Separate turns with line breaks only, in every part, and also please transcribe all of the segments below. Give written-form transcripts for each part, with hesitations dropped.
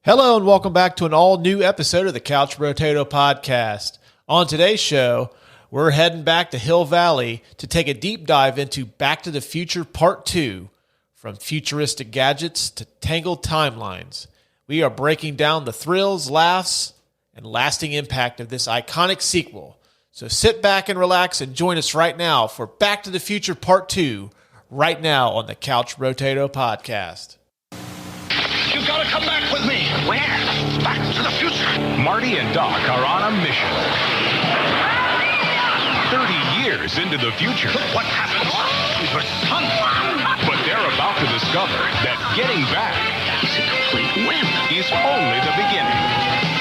Hello and welcome back to an all-new episode of the Couch Brotato podcast. On today's show, we're heading back to Hill Valley to take a deep dive into Back to the Future Part 2, from futuristic gadgets to tangled timelines. We are breaking down the thrills, laughs, and lasting impact of this iconic sequel. So sit back and relax and join us right now for Back to the Future Part 2, right now on the Couch Brotato podcast.
You gotta come back with me. Where? Back to the future.
Marty and Doc are on a mission. 30 years into the future.
What happened? Your son.
But they're about to discover that getting back
It's a complete whim.
is only the beginning.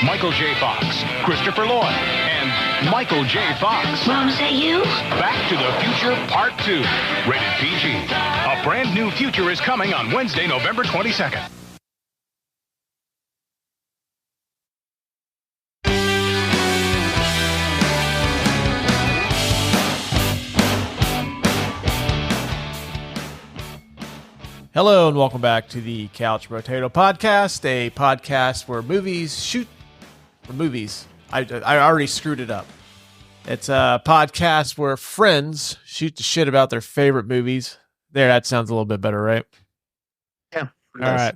Michael J. Fox, Christopher Lloyd, and Michael J. Fox.
Mom, is that you?
Back to the Future Part 2. Rated PG. A brand new future is coming on Wednesday, November 22nd.
Hello and welcome back to the Couch Brotato podcast, a podcast where I already screwed it up. It's a podcast where friends shoot the shit about their favorite movies. There, that sounds a little bit better, right?
Yeah.
All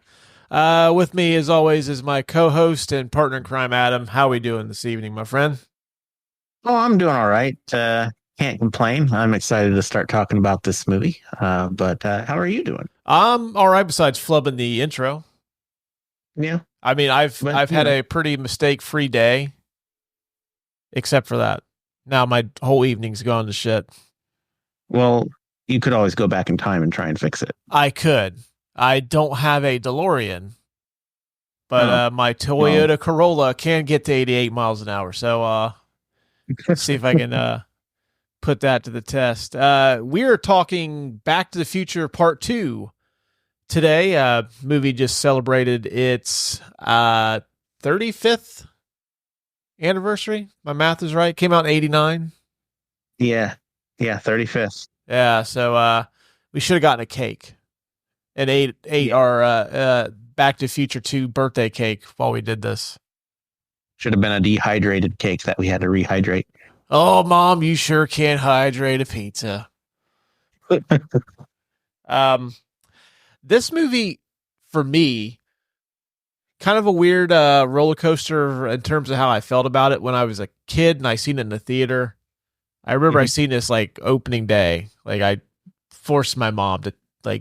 right. With me, as always, is my co-host and partner in crime, Adam. How are we doing this evening, my friend?
Oh, I'm doing all right. Can't complain. I'm excited to start talking about this movie. But how are you doing?
I'm all right, besides flubbing the intro.
Yeah.
I mean, I've had a pretty mistake-free day, except for that. Now my whole evening's gone to shit.
Well, you could always go back in time and try and fix it.
I could. I don't have a DeLorean, but my Toyota Corolla can get to 88 miles an hour. So let's see if I can put that to the test. We are talking Back to the Future Part 2 today. Movie just celebrated its 35th anniversary. My math is right. Came out in 89.
Yeah. 35th.
Yeah, so we should have gotten a cake and ate our Back to Future 2 birthday cake while we did this.
Should have been a dehydrated cake that we had to rehydrate.
Oh, Mom, you sure can't hydrate a pizza. This movie, for me, kind of a weird roller coaster in terms of how I felt about it when I was a kid and I seen it in the theater. I remember I seen this like opening day. Like I forced my mom to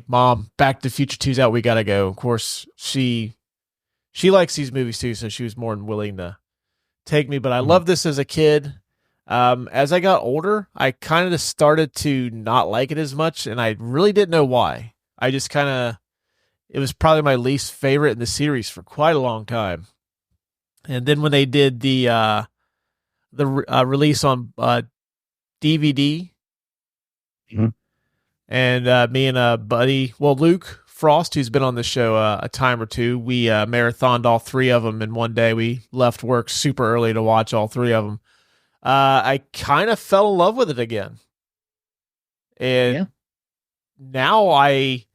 Mom, Back to the Future 2's out. We got to go. Of course, she likes these movies too, so she was more than willing to take me. But I loved this as a kid. As I got older, I kind of started to not like it as much, and I really didn't know why. I just it was probably my least favorite in the series for quite a long time. And then when they did the release on DVD, and me and a buddy, Luke Frost, who's been on the show a time or two, we marathoned all three of them in one day. We left work super early to watch all three of them. I kind of fell in love with it again. And now I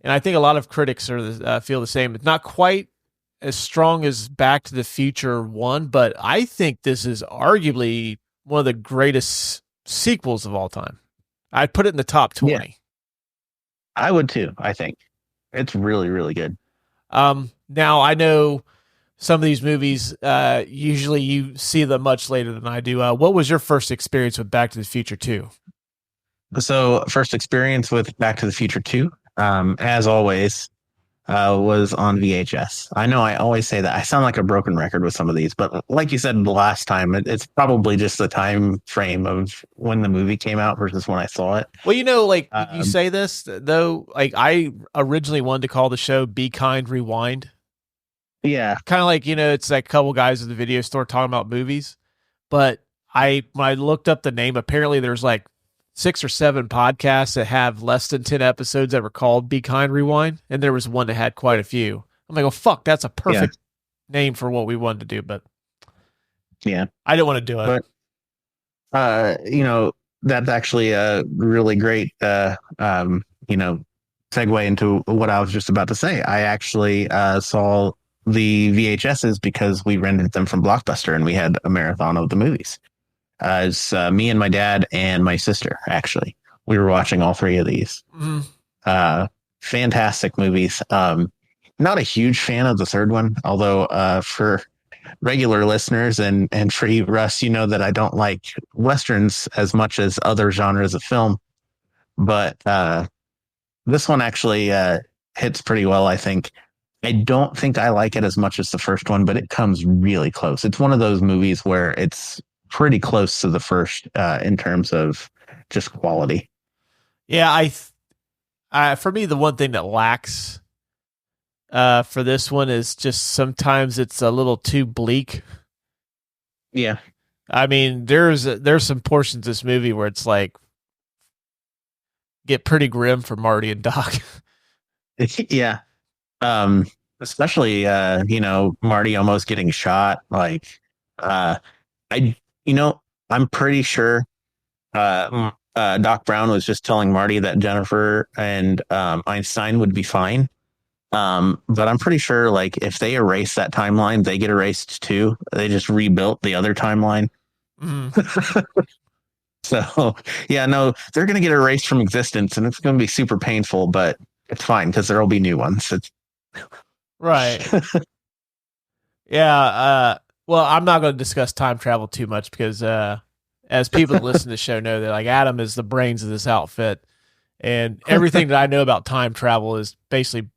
think a lot of critics feel the same. It's not quite as strong as Back to the Future 1, but I think this is arguably one of the greatest sequels of all time. I'd put it in the top 20.
Yeah. I would too, I think. It's really, really good.
Now, I know some of these movies, usually you see them much later than I do. What was your first experience with Back to the Future 2?
So, first experience with Back to the Future 2, as always, was on VHS. I know I always say that. I sound like a broken record with some of these, but like you said the last time, it's probably just the time frame of when the movie came out versus when I saw it.
Well, you say this, though, I originally wanted to call the show Be Kind, Rewind.
Yeah.
Kind of like, it's like a couple guys at the video store talking about movies. But when I looked up the name, apparently there's like 6 or 7 podcasts that have less than 10 episodes that were called Be Kind, Rewind. And there was one that had quite a few. I'm like, oh, fuck, that's a perfect name for what we wanted to do. But
yeah,
I didn't want to do it.
But, that's actually a really great, segue into what I was just about to say. I actually saw the VHSs because we rented them from Blockbuster and we had a marathon of the movies. It's me and my dad and my sister, actually. We were watching all three of these. Fantastic movies. Not a huge fan of the third one, although for regular listeners and for you, Russ, you know that I don't like Westerns as much as other genres of film. But this one actually hits pretty well, I think. I don't think I like it as much as the first one, but it comes really close. It's one of those movies where it's pretty close to the first in terms of just quality.
Yeah, for me, the one thing that lacks for this one is just sometimes it's a little too bleak.
Yeah.
I mean, there's some portions of this movie where it's like get pretty grim for Marty and Doc.
Yeah. Especially Marty almost getting shot. Like I'm pretty sure Doc Brown was just telling Marty that Jennifer and Einstein would be fine. But I'm pretty sure like if they erase that timeline, they get erased too. They just rebuilt the other timeline. So yeah, no, they're going to get erased from existence and it's going to be super painful, but it's fine because there'll be new ones.
Right. Yeah. Well, I'm not going to discuss time travel too much because as people that listen to the show know that like Adam is the brains of this outfit and everything that I know about time travel is basically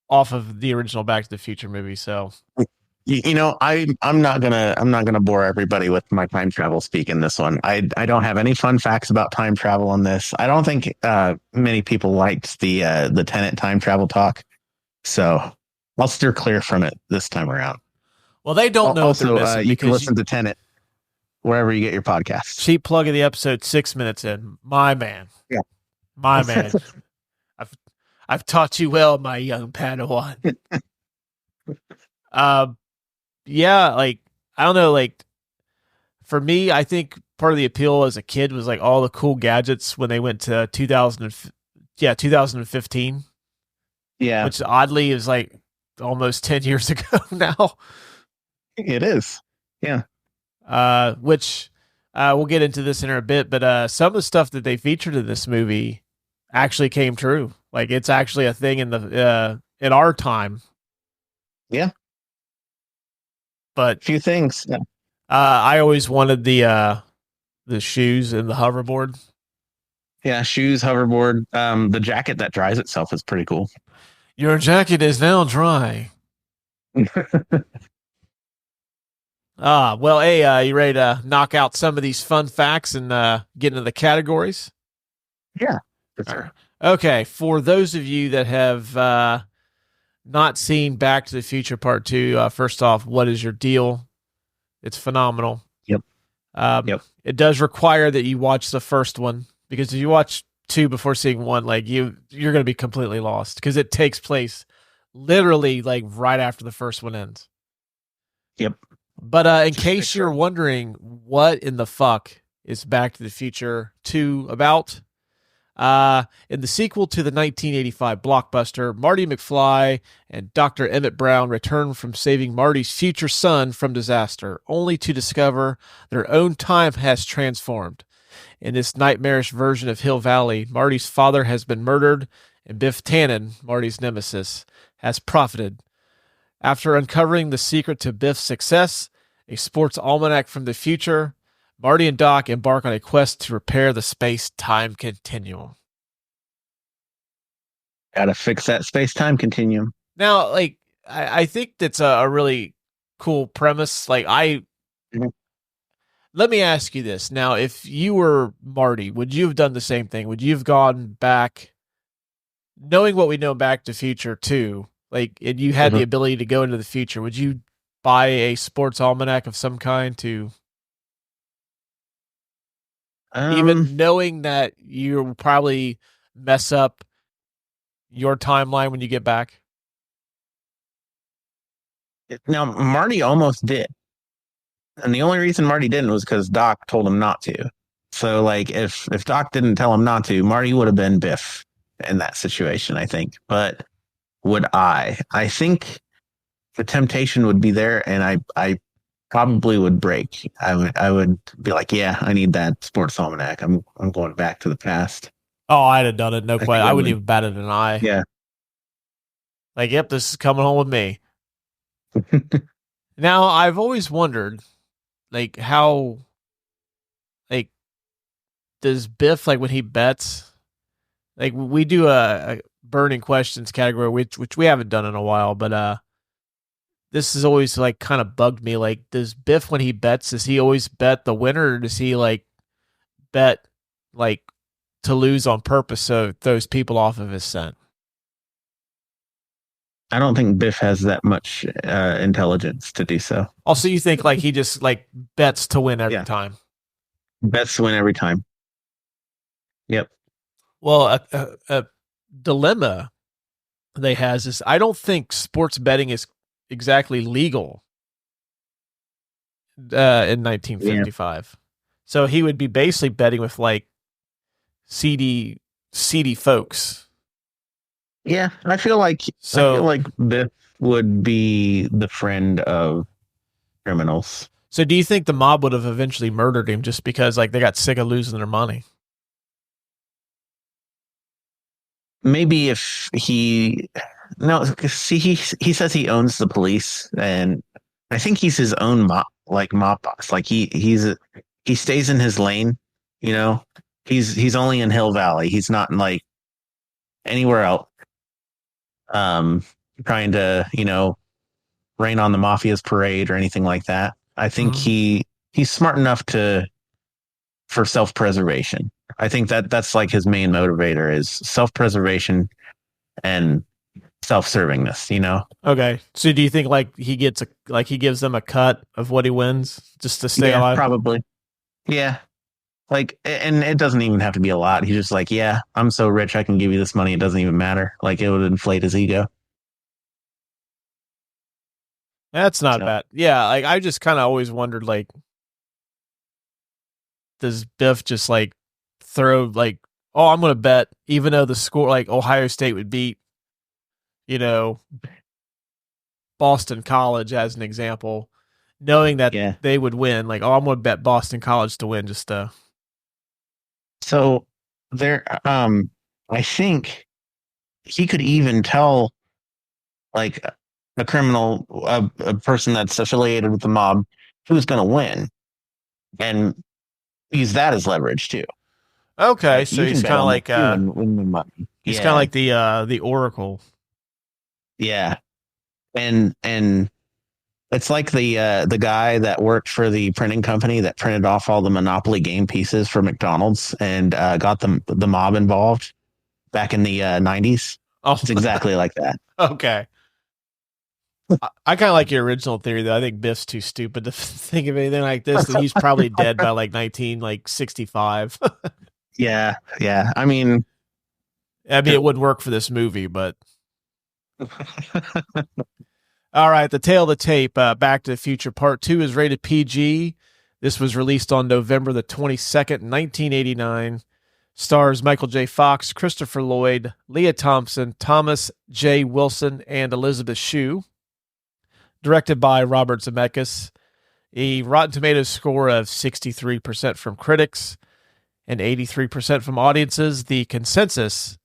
off of the original Back to the Future movie. So,
I'm not gonna bore everybody with my time travel speak in this one. I don't have any fun facts about time travel in this. I don't think many people liked the Tenet time travel talk, so I'll steer clear from it this time around.
Well, they don't know.
Also, you can listen to Tenet wherever you get your podcasts.
Cheap plug of the episode 6 minutes in. My man.
Yeah.
My man. I've taught you well, my young Padawan. Yeah, like, I don't know, like, for me, I think part of the appeal as a kid was, like, all the cool gadgets when they went to 2015.
Yeah.
Which, oddly, is, like, almost 10 years ago now.
It is. Yeah.
Which, we'll get into this in a bit, but some of the stuff that they featured in this movie actually came true. Like, it's actually a thing in our time.
Yeah.
But
a few things. Yeah.
I always wanted the shoes and the hoverboard.
Yeah, shoes, hoverboard. The jacket that dries itself is pretty cool.
Your jacket is now dry. Well, hey, you ready to knock out some of these fun facts and get into the categories?
Yeah, for sure.
Okay, for those of you that have not seen Back to the Future Part 2, first off, what is your deal? It's phenomenal.
Yep.
It does require that you watch the first one, because if you watch 2 before seeing 1, like you're going to be completely lost, because it takes place literally like right after the first one ends.
Yep.
But in case you're wondering what in the fuck is Back to the Future 2 about, in the sequel to the 1985 blockbuster, Marty McFly and Dr. Emmett Brown return from saving Marty's future son from disaster, only to discover their own time has transformed. In this nightmarish version of Hill Valley, Marty's father has been murdered, and Biff Tannen, Marty's nemesis, has profited. After uncovering the secret to Biff's success, a sports almanac from the future, Marty and Doc embark on a quest to repair the space-time continuum.
Gotta fix that space-time continuum.
Now, like, I think that's a really cool premise. Like, let me ask you this. Now, if you were Marty, would you have done the same thing? Would you have gone back, knowing what we know Back to Future 2, like, and you had the ability to go into the future, would you buy a sports almanac of some kind to... even knowing that you'll probably mess up your timeline when you get back?
Now, Marty almost did. And the only reason Marty didn't was because Doc told him not to. So, like, if Doc didn't tell him not to, Marty would have been Biff in that situation, I think. But would I? I think the temptation would be there, and I probably would break. I would be like, yeah, I need that sports almanac. I'm going back to the past.
Oh, I'd have done it. No
I
question.
think
I
I
wouldn't
would.
even batted an eye.
Yeah.
Like, yep, this is coming home with me. Now, I've always wondered, like, how, like, does Biff, like, when he bets, like, we do a burning questions category, which we haven't done in a while, but this has always, like, kind of bugged me. Like, does Biff, when he bets, does he always bet the winner, or does he, like, bet, like, to lose on purpose so it throws people off of his scent?
I don't think Biff has that much intelligence to do so.
Also, you think, like, he just, like, bets to win every
Yeah.
time?
Bets win every time. Yep.
Well, a dilemma they has is I don't think sports betting is exactly legal in 1955. So he would be basically betting with like seedy folks.
Yeah, I feel like Biff would be the friend of criminals.
So do you think the mob would have eventually murdered him just because like they got sick of losing their money?
Maybe if he see he says he owns the police, and I think he's his own mob boss. Like he stays in his lane, you know. He's only in Hill Valley. He's not in like anywhere else. Trying to, rain on the mafia's parade or anything like that. I think he's smart enough for self-preservation. I think that's like his main motivator is self-preservation and self-servingness,
Okay. So do you think like he gives them a cut of what he wins just to stay alive?
Probably. Yeah. Like, and it doesn't even have to be a lot. He's just like, yeah, I'm so rich, I can give you this money. It doesn't even matter. Like, it would inflate his ego.
That's not bad. Yeah, like I just kind of always wondered, like, does Biff just like throw like, oh, I'm going to bet, even though the score, like Ohio State would beat, Boston College as an example, knowing that they would win, like, oh, I'm going to bet Boston College to win just to.
So there, I think he could even tell, like, a criminal, a person that's affiliated with the mob, who's going to win, and use that as leverage too.
Okay,
like,
so he's kind of like
win the money.
He's kind of like the Oracle.
Yeah, and it's like the guy that worked for the printing company that printed off all the Monopoly game pieces for McDonald's and got the mob involved back in the 90s.
Oh,
it's exactly like that.
Okay. I kind of like your original theory, though. I think Biff's too stupid to think of anything like this, and he's probably dead by like 1965.
Yeah. I mean,
it wouldn't work for this movie, but all right. The Tale of the Tape, Back to the Future Part 2 is rated PG. This was released on November the 22nd, 1989. Stars Michael J. Fox, Christopher Lloyd, Leah Thompson, Thomas J. Wilson, and Elizabeth Shue. Directed by Robert Zemeckis. A Rotten Tomatoes score of 63% from critics and 83% from audiences. The consensus,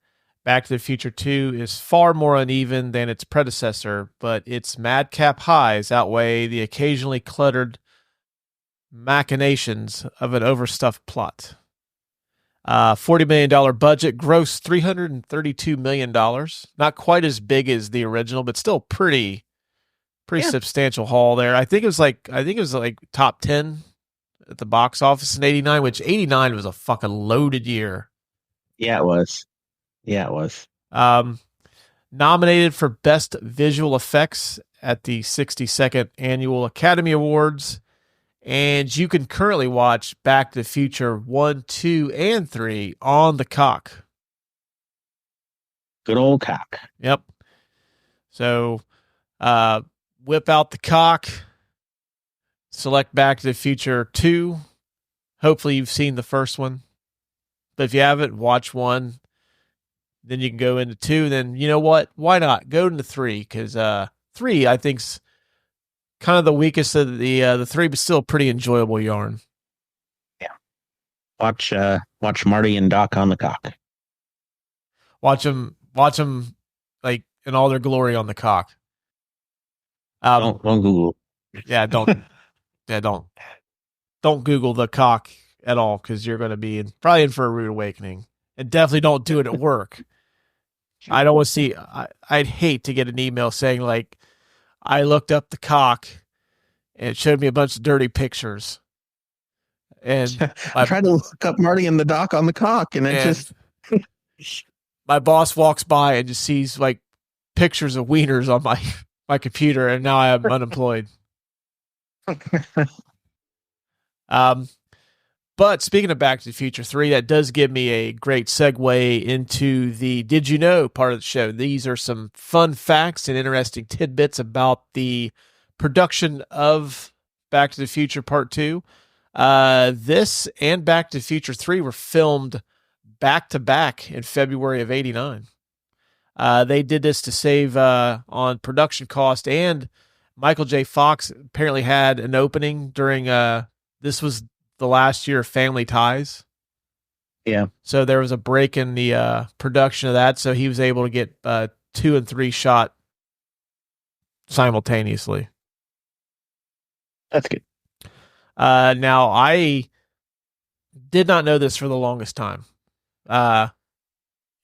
Back to the Future 2, is far more uneven than its predecessor, but its madcap highs outweigh the occasionally cluttered machinations of an overstuffed plot. $40 million budget, grossed $332 million. Not quite as big as the original, but still pretty substantial haul there. I think it was like top 10 at the box office in 89, which 89 was a fucking loaded year.
Yeah, it was.
Nominated for Best Visual Effects at the 62nd Annual Academy Awards. And you can currently watch Back to the Future 1, 2, and 3 on the cock.
Good old cock.
Yep. So, whip out the cock, select Back to the Future 2. Hopefully you've seen the first one. But if you haven't, watch 1. Then you can go into 2. Then, you know what? Why not? Go into 3, because 3, I think's kind of the weakest of the 3, but still a pretty enjoyable yarn.
Yeah. Watch Marty and Doc on the cock.
Watch them like in all their glory on the cock.
Don't Google.
Yeah, don't Google the cock at all, because you're going to be probably in for a rude awakening. And definitely don't do it at work. I don't want to see. I'd hate to get an email saying like, I looked up the cock and it showed me a bunch of dirty pictures. And
I tried to look up Marty and the Doc on the cock, and it just.
My boss walks by and just sees like pictures of wieners on my computer, and now I am unemployed. But speaking of Back to the Future 3, that does give me a great segue into the Did You Know part of the show. These are some fun facts and interesting tidbits about the production of Back to the Future Part 2. This and Back to the Future 3 were filmed back-to-back in February of 89. They did this to save on production cost, and Michael J. Fox apparently had an opening during this was the last year of Family Ties.
Yeah.
So there was a break in the production of that, so he was able to get 2 and 3 shot simultaneously.
That's good.
Now, I did not know this for the longest time.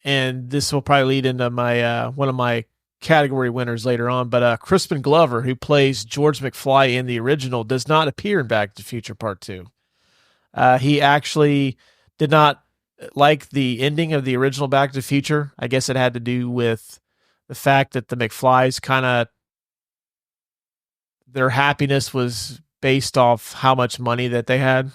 And this will probably lead into my one of my category winners later on, but Crispin Glover, who plays George McFly in the original, does not appear in Back to the Future Part 2. He actually did not like the ending of the original Back to the Future. I guess it had to do with the fact that the McFlys kind of, their happiness was based off how much money that they had.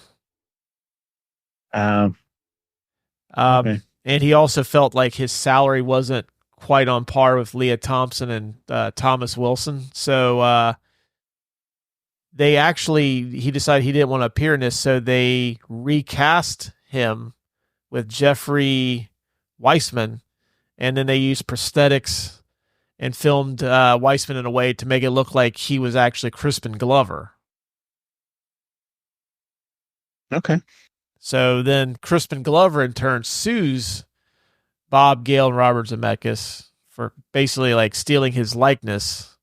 Okay.
And he also felt like his salary wasn't quite on par with Leah Thompson and Thomas Wilson. So he decided he didn't want to appear in this, so they recast him with Jeffrey Weissman, and then they used prosthetics and filmed Weissman in a way to make it look like he was actually Crispin Glover.
Okay.
So then Crispin Glover in turn sues Bob Gale and Robert Zemeckis for basically like stealing his likeness.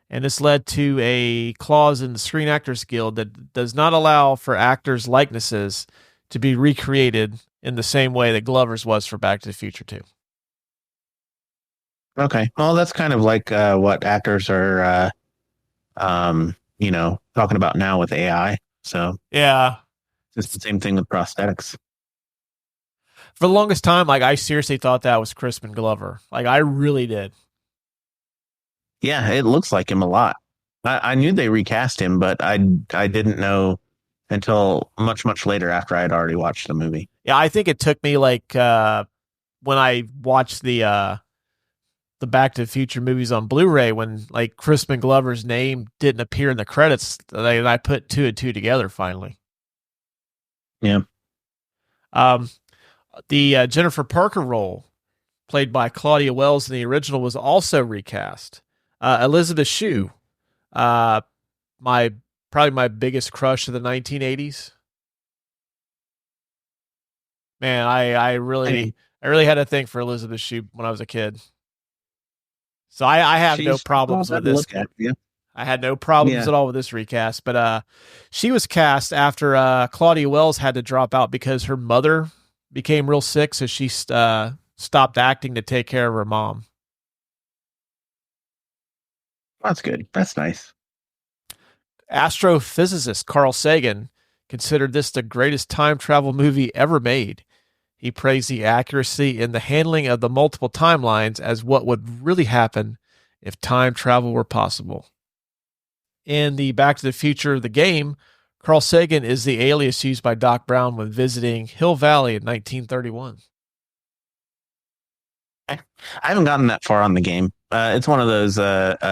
And this led to a clause in the Screen Actors Guild that does not allow for actors' likenesses to be recreated in the same way that Glover's was for Back to the Future 2.
Okay. Well, that's kind of like what actors are, talking about now with AI. So
yeah,
it's the same thing with prosthetics.
For the longest time, like I seriously thought that was Crispin Glover. Like I really did.
Yeah, it looks like him a lot. I knew they recast him, but I didn't know until much, much later after I had already watched the movie.
Yeah, I think it took me like when I watched the Back to the Future movies on Blu-ray, when like Crispin Glover's name didn't appear in the credits, and I put 2 and 2 together finally.
Yeah.
The Jennifer Parker role, played by Claudia Wells in the original, was also recast. Elizabeth Shue, probably my biggest crush of the 1980s. Man, I really had a thing for Elizabeth Shue when I was a kid. So I have no problems with this. I had no problems at all with this recast, but she was cast after Claudia Wells had to drop out because her mother became real sick, so she stopped acting to take care of her mom.
That's good. That's nice.
Astrophysicist Carl Sagan considered this the greatest time travel movie ever made. He praised the accuracy in the handling of the multiple timelines as what would really happen if time travel were possible. In the Back to the Future, the game, Carl Sagan is the alias used by Doc Brown when visiting Hill Valley in 1931.
I haven't gotten that far on the game. It's one of those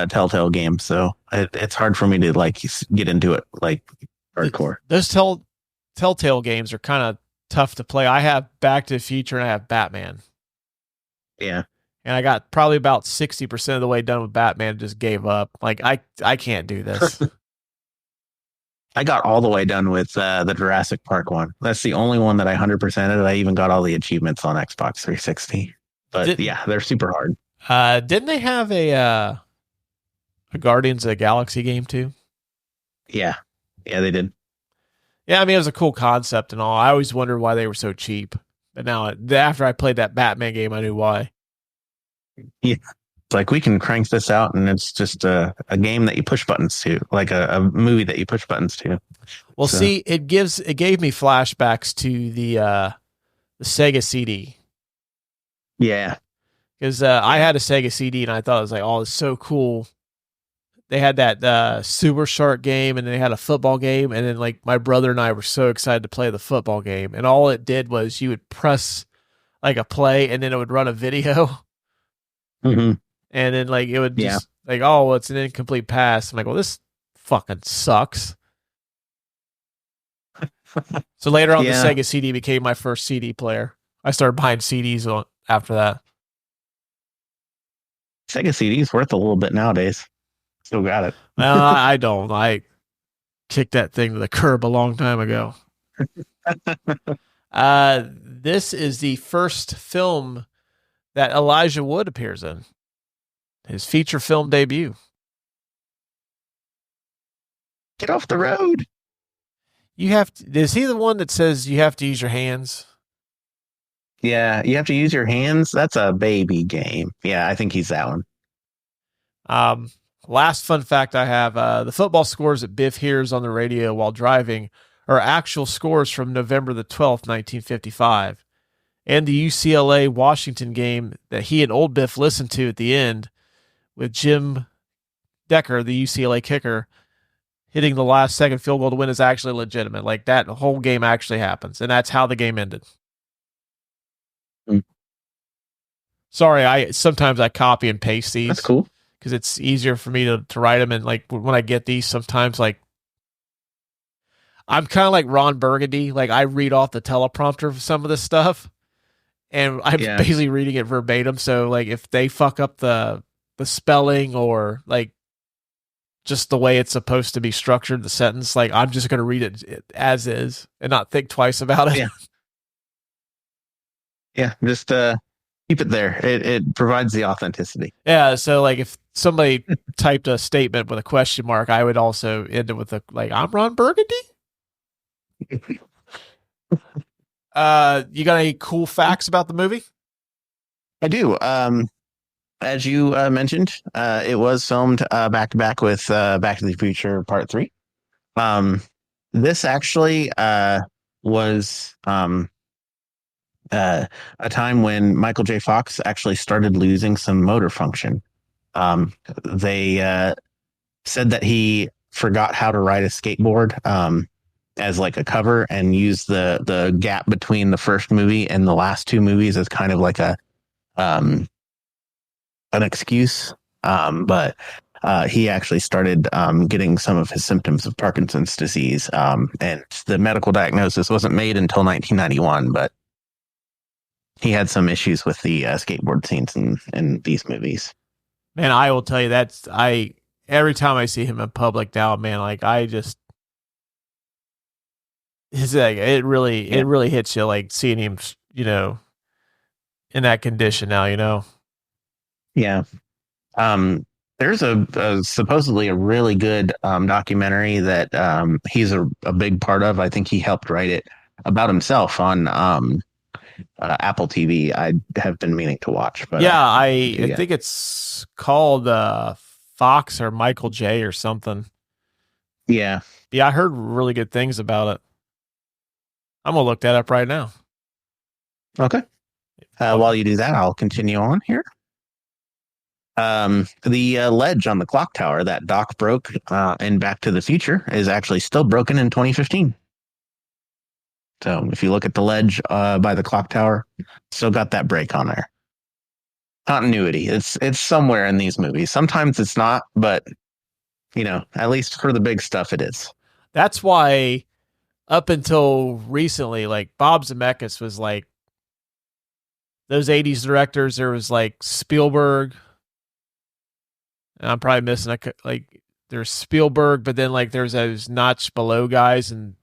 Telltale games, so it's hard for me to like get into it like hardcore.
Those Telltale games are kind of tough to play. I have Back to the Future and I have Batman.
Yeah.
And I got probably about 60% of the way done with Batman and just gave up. Like, I can't do this.
I got all the way done with the Jurassic Park one. That's the only one that I 100%ed. I even got all the achievements on Xbox 360. But yeah, they're super hard.
Didn't they have a Guardians of the Galaxy game too?
Yeah, they did.
Yeah, I mean, it was a cool concept and all. I always wondered why they were so cheap. But now, after I played that Batman game, I knew why.
Yeah. It's like, we can crank this out, and it's just a game that you push buttons to, like a movie that you push buttons to.
Well, see, it gave me flashbacks to the Sega CD.
Yeah.
Because I had a Sega CD, and I thought it was like, oh, it's so cool. They had that Super Shark game, and they had a football game, and then like my brother and I were so excited to play the football game, and all it did was you would press like a play, and then it would run a video.
Mm-hmm.
And then like it would just like, oh, well, it's an incomplete pass. I'm like, well, this fucking sucks. So later on, the Sega CD became my first CD player. I started buying CDs after that.
Sega CD's worth a little bit nowadays. Still got it.
Well, I don't. I kicked that thing to the curb a long time ago. This is the first film that Elijah Wood appears in. His feature film debut.
Get off the road.
Is he the one that says you have to use your hands?
Yeah, you have to use your hands. That's a baby game. Yeah, I think he's that one.
Last fun fact I have, the football scores that Biff hears on the radio while driving are actual scores from November the 12th, 1955. And the UCLA-Washington game that he and Old Biff listened to at the end, with Jim Decker, the UCLA kicker, hitting the last second field goal to win, is actually legitimate. Like, that whole game actually happens, and that's how the game ended. Sorry, sometimes I copy and paste these.
That's cool.
Because it's easier for me to write them, and like when I get these, sometimes like I'm kind of like Ron Burgundy. Like, I read off the teleprompter for some of this stuff, and I'm basically reading it verbatim. So like if they fuck up the spelling or like just the way it's supposed to be structured, the sentence, like I'm just going to read it as is and not think twice about it.
Yeah, just keep it there. It provides the authenticity.
Yeah, so like if somebody typed a statement with a question mark, I would also end it with I'm Ron Burgundy. You got any cool facts about the movie?
I do. As you mentioned, it was filmed back to back with Back to the Future Part 3. This actually was a time when Michael J. Fox actually started losing some motor function. They said that he forgot how to ride a skateboard as like a cover, and used the gap between the first movie and the last two movies as kind of like an excuse, but he actually started getting some of his symptoms of Parkinson's disease, and the medical diagnosis wasn't made until 1991, but he had some issues with the skateboard scenes in these movies.
Man, I will tell you, every time I see him in public now, man, like it really hits you, like seeing him, in that condition now,
Yeah. There's a supposedly a really good documentary that he's a big part of. I think he helped write it, about himself on Apple TV. I have been meaning to watch, but
I think it's called Fox or Michael J or something.
Yeah,
I heard really good things about it. I'm gonna look that up right now.
Okay. While you do that, I'll continue on here. The ledge on the clock tower that Doc broke in Back to the Future is actually still broken in 2015. So if you look at the ledge by the clock tower, still got that break on there. Continuity. It's somewhere in these movies. Sometimes it's not, but at least for the big stuff, it is.
That's why up until recently, like Bob Zemeckis was like those 80s directors, there was like Spielberg. And I'm probably missing like there's Spielberg, but then like there's those notch below guys, and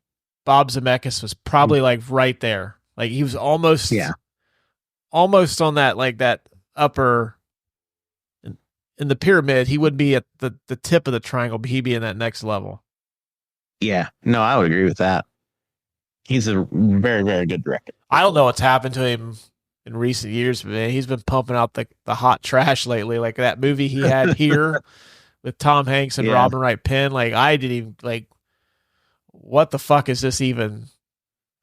Bob Zemeckis was probably like right there. Like he was almost on that, like that upper in the pyramid. He would be at the tip of the triangle, but he'd be in that next level.
Yeah, no, I would agree with that. He's a very, very good director.
I don't know what's happened to him in recent years, but man, he's been pumping out the hot trash lately. Like that movie he had here with Tom Hanks and Robin Wright Penn. Like I didn't even like, what the fuck is this even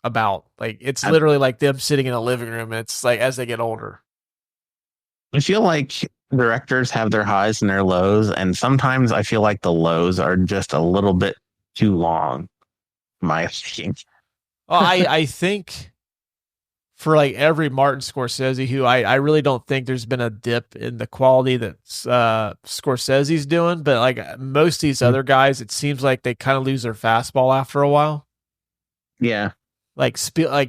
about? Like it's literally like them sitting in a living room. And it's like as they get older.
I feel like directors have their highs and their lows, and sometimes I feel like the lows are just a little bit too long. My opinion.
Well, I think for like every Martin Scorsese, who I really don't think there's been a dip in the quality that Scorsese's doing, but like most of these other guys, it seems like they kind of lose their fastball after a while.
Yeah.
Like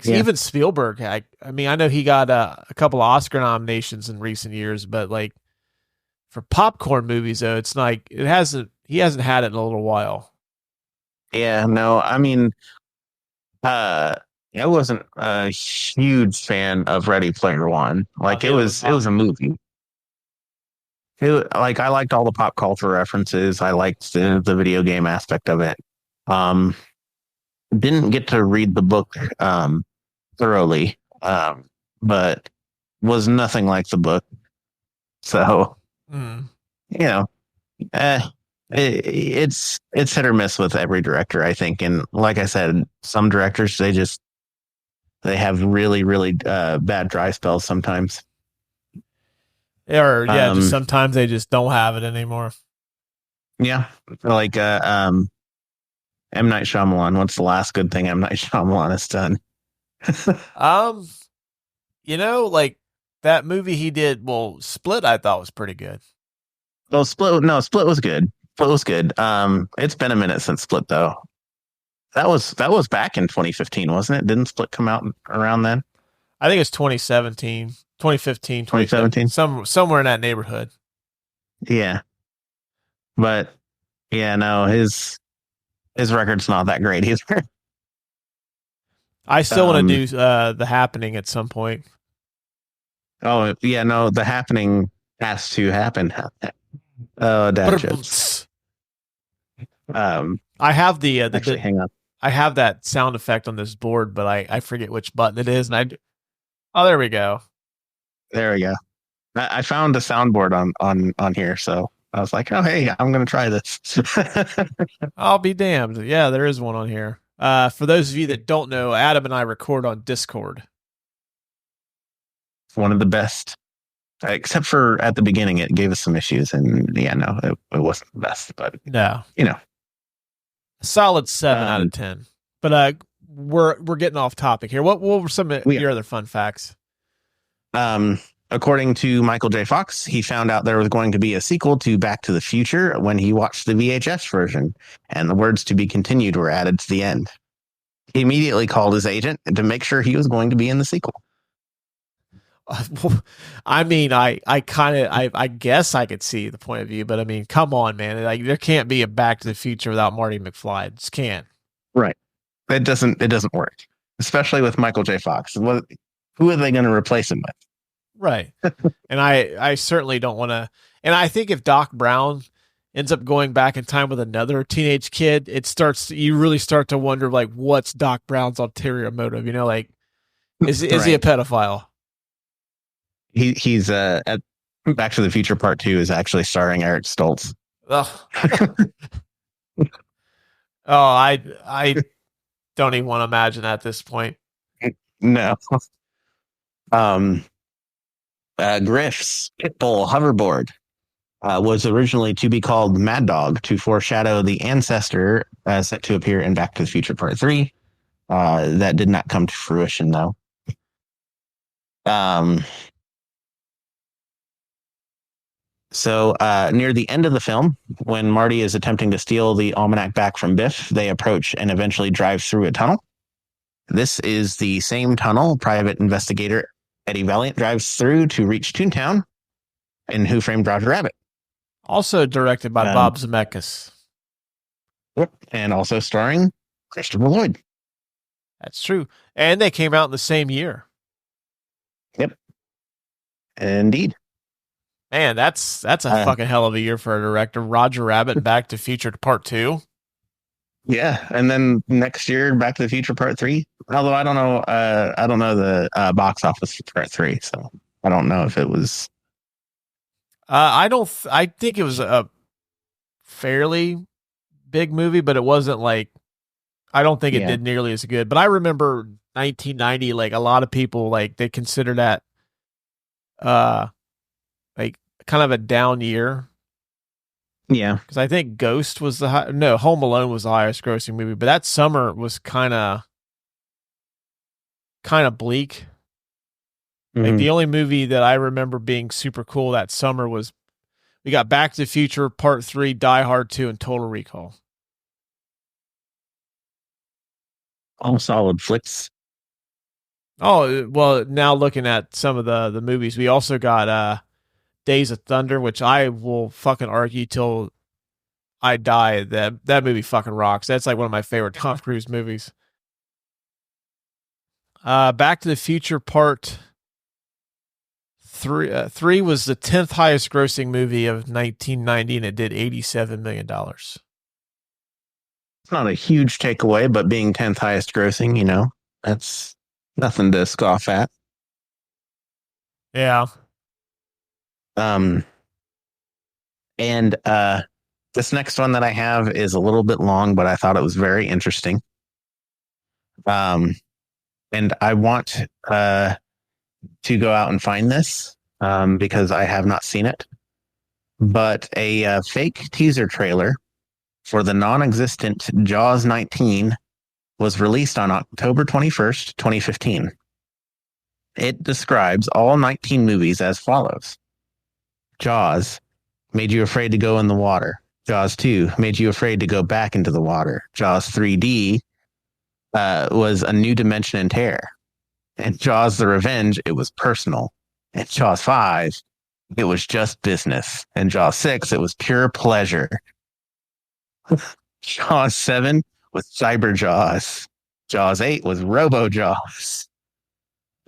even Spielberg. I mean, I know he got a couple of Oscar nominations in recent years, but like for popcorn movies, though, it's like he hasn't had it in a little while.
Yeah, no, I mean, I wasn't a huge fan of Ready Player One. Like it was a movie. Like I liked all the pop culture references. I liked the video game aspect of it. Didn't get to read the book thoroughly, but was nothing like the book. So, you know, it's hit or miss with every director, I think. And like I said, some directors, they have really, really bad dry spells sometimes.
Or just sometimes they just don't have it anymore.
Yeah, like M. Night Shyamalan. What's the last good thing M. Night Shyamalan has done?
Like that movie he did. Well, Split, I thought was pretty good.
Well, Split was good. Split was good. It's been a minute since Split though. That was back in 2015, wasn't it? Didn't Split come out around then?
I think it's 2017, 2015, 2017, somewhere in that neighborhood.
Yeah, but yeah, no, his record's not that great either.
I still want to do The Happening at some point.
Oh yeah, no, The Happening has to happen. Oh, dad jokes.
I have
actually, hang on.
I have that sound effect on this board, but I forget which button it is, and there we go.
There we go. I found a soundboard on here, so I was like, oh hey, I'm gonna try this.
I'll be damned. Yeah, there is one on here. For those of you that don't know, Adam and I record on Discord.
One of the best, except for at the beginning, it gave us some issues, and yeah, no, it wasn't the best, but
no,
a
solid 7 out of 10. But we're getting off topic here. What were some of your other fun facts?
According to Michael J. Fox, he found out there was going to be a sequel to Back to the Future when he watched the VHS version, and the words "to be continued" were added to the end. He immediately called his agent to make sure he was going to be in the sequel.
I mean, I guess I could see the point of view, but I mean, come on, man! Like, there can't be a Back to the Future without Marty McFly. It just can't.
Right? It doesn't work, especially with Michael J. Fox. Who are they going to replace him with?
Right. And I certainly don't want to. And I think if Doc Brown ends up going back in time with another teenage kid, you really start to wonder, like, what's Doc Brown's ulterior motive? Like, is he a pedophile?
He's at Back to the Future Part 2 is actually starring Eric Stoltz.
Oh, I don't even want to imagine at this point.
No. Griff's Pitbull hoverboard was originally to be called Mad Dog to foreshadow the ancestor set to appear in Back to the Future Part 3. That did not come to fruition, though. So near the end of the film, when Marty is attempting to steal the almanac back from Biff, they approach and eventually drive through a tunnel. This is the same tunnel private investigator Eddie Valiant drives through to reach Toontown in Who Framed Roger Rabbit.
Also directed by Bob Zemeckis.
Yep. And also starring Christopher Lloyd.
That's true. And they came out in the same year.
Yep. Indeed.
Man, that's a fucking hell of a year for a director. Roger Rabbit, Back to the Future Part 2.
Yeah, and then next year, Back to the Future Part 3. Although I don't know the box office for Part 3, so I don't know if it was.
I think it was a fairly big movie, but it wasn't like. I don't think it did nearly as good. But I remember 1990, like a lot of people, like they consider that, like kind of a down year.
Yeah,
because I think Ghost was Home Alone was the highest grossing movie, but that summer was kind of bleak. Mm-hmm. Like the only movie that I remember being super cool that summer was we got Back to the Future Part 3, Die Hard 2, and Total Recall.
All solid flicks.
Oh, well, now looking at some of the movies, we also got Days of Thunder, which I will fucking argue till I die that movie fucking rocks. That's like one of my favorite Tom Cruise movies. Back to the Future Part 3 was the 10th highest grossing movie of 1990, and it did $87 million. It's
not a huge takeaway, but being 10th highest grossing, that's nothing to scoff at.
Yeah.
And this next one that I have is a little bit long, but I thought it was very interesting. And I want to go out and find this because I have not seen it. But a fake teaser trailer for the non-existent Jaws 19 was released on October 21st, 2015. It describes all 19 movies as follows. Jaws made you afraid to go in the water. Jaws 2 made you afraid to go back into the water. Jaws 3D was a new dimension in terror. And Jaws the Revenge, it was personal. And Jaws 5, it was just business. And Jaws 6, it was pure pleasure. Jaws 7 was Cyber Jaws. Jaws 8 was Robo Jaws.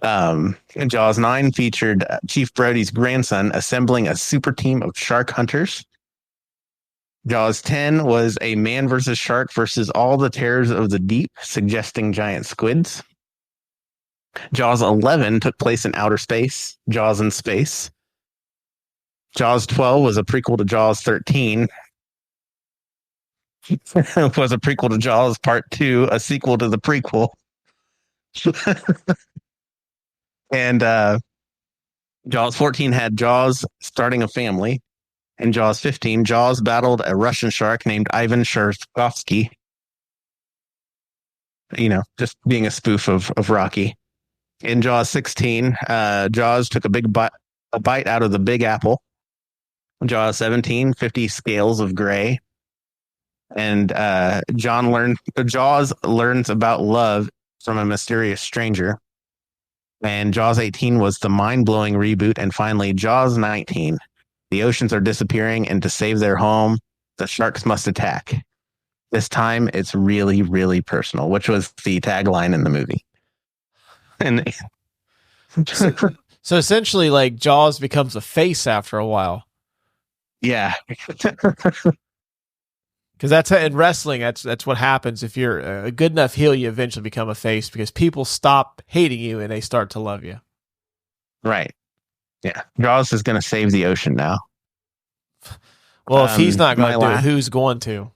And Jaws 9 featured Chief Brody's grandson assembling a super team of shark hunters. Jaws 10 was a man versus shark versus all the terrors of the deep, suggesting giant squids. Jaws 11 took place in outer space. Jaws in space. Jaws 12 was a prequel to Jaws 13. It was a prequel to Jaws Part 2, a sequel to the prequel. And Jaws 14 had Jaws starting a family. In Jaws 15, Jaws battled a Russian shark named Ivan Sharkovsky. Just being a spoof of Rocky. In Jaws 16, Jaws took a bite out of the Big Apple. Jaws 17, 50 Scales of Gray. And Jaws learns about love from a mysterious stranger. And Jaws 18 was the mind-blowing reboot. And finally, Jaws 19. The oceans are disappearing, and to save their home, the sharks must attack. This time, it's really, really personal, which was the tagline in the movie. And
so essentially, like Jaws becomes a face after a while.
Yeah,
because that's in wrestling. That's what happens if you're a good enough heel. You eventually become a face because people stop hating you and they start to love you.
Right. Yeah, Jaws is going to save the ocean now.
Well, if he's not going to do it, who's going to?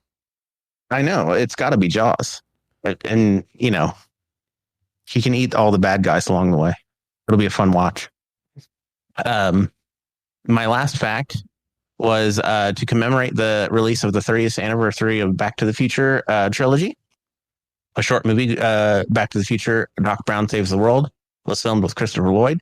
I know. It's got to be Jaws. And, he can eat all the bad guys along the way. It'll be a fun watch. My last fact was to commemorate the release of the 30th anniversary of Back to the Future trilogy. A short movie, Back to the Future, Doc Brown Saves the World, was filmed with Christopher Lloyd.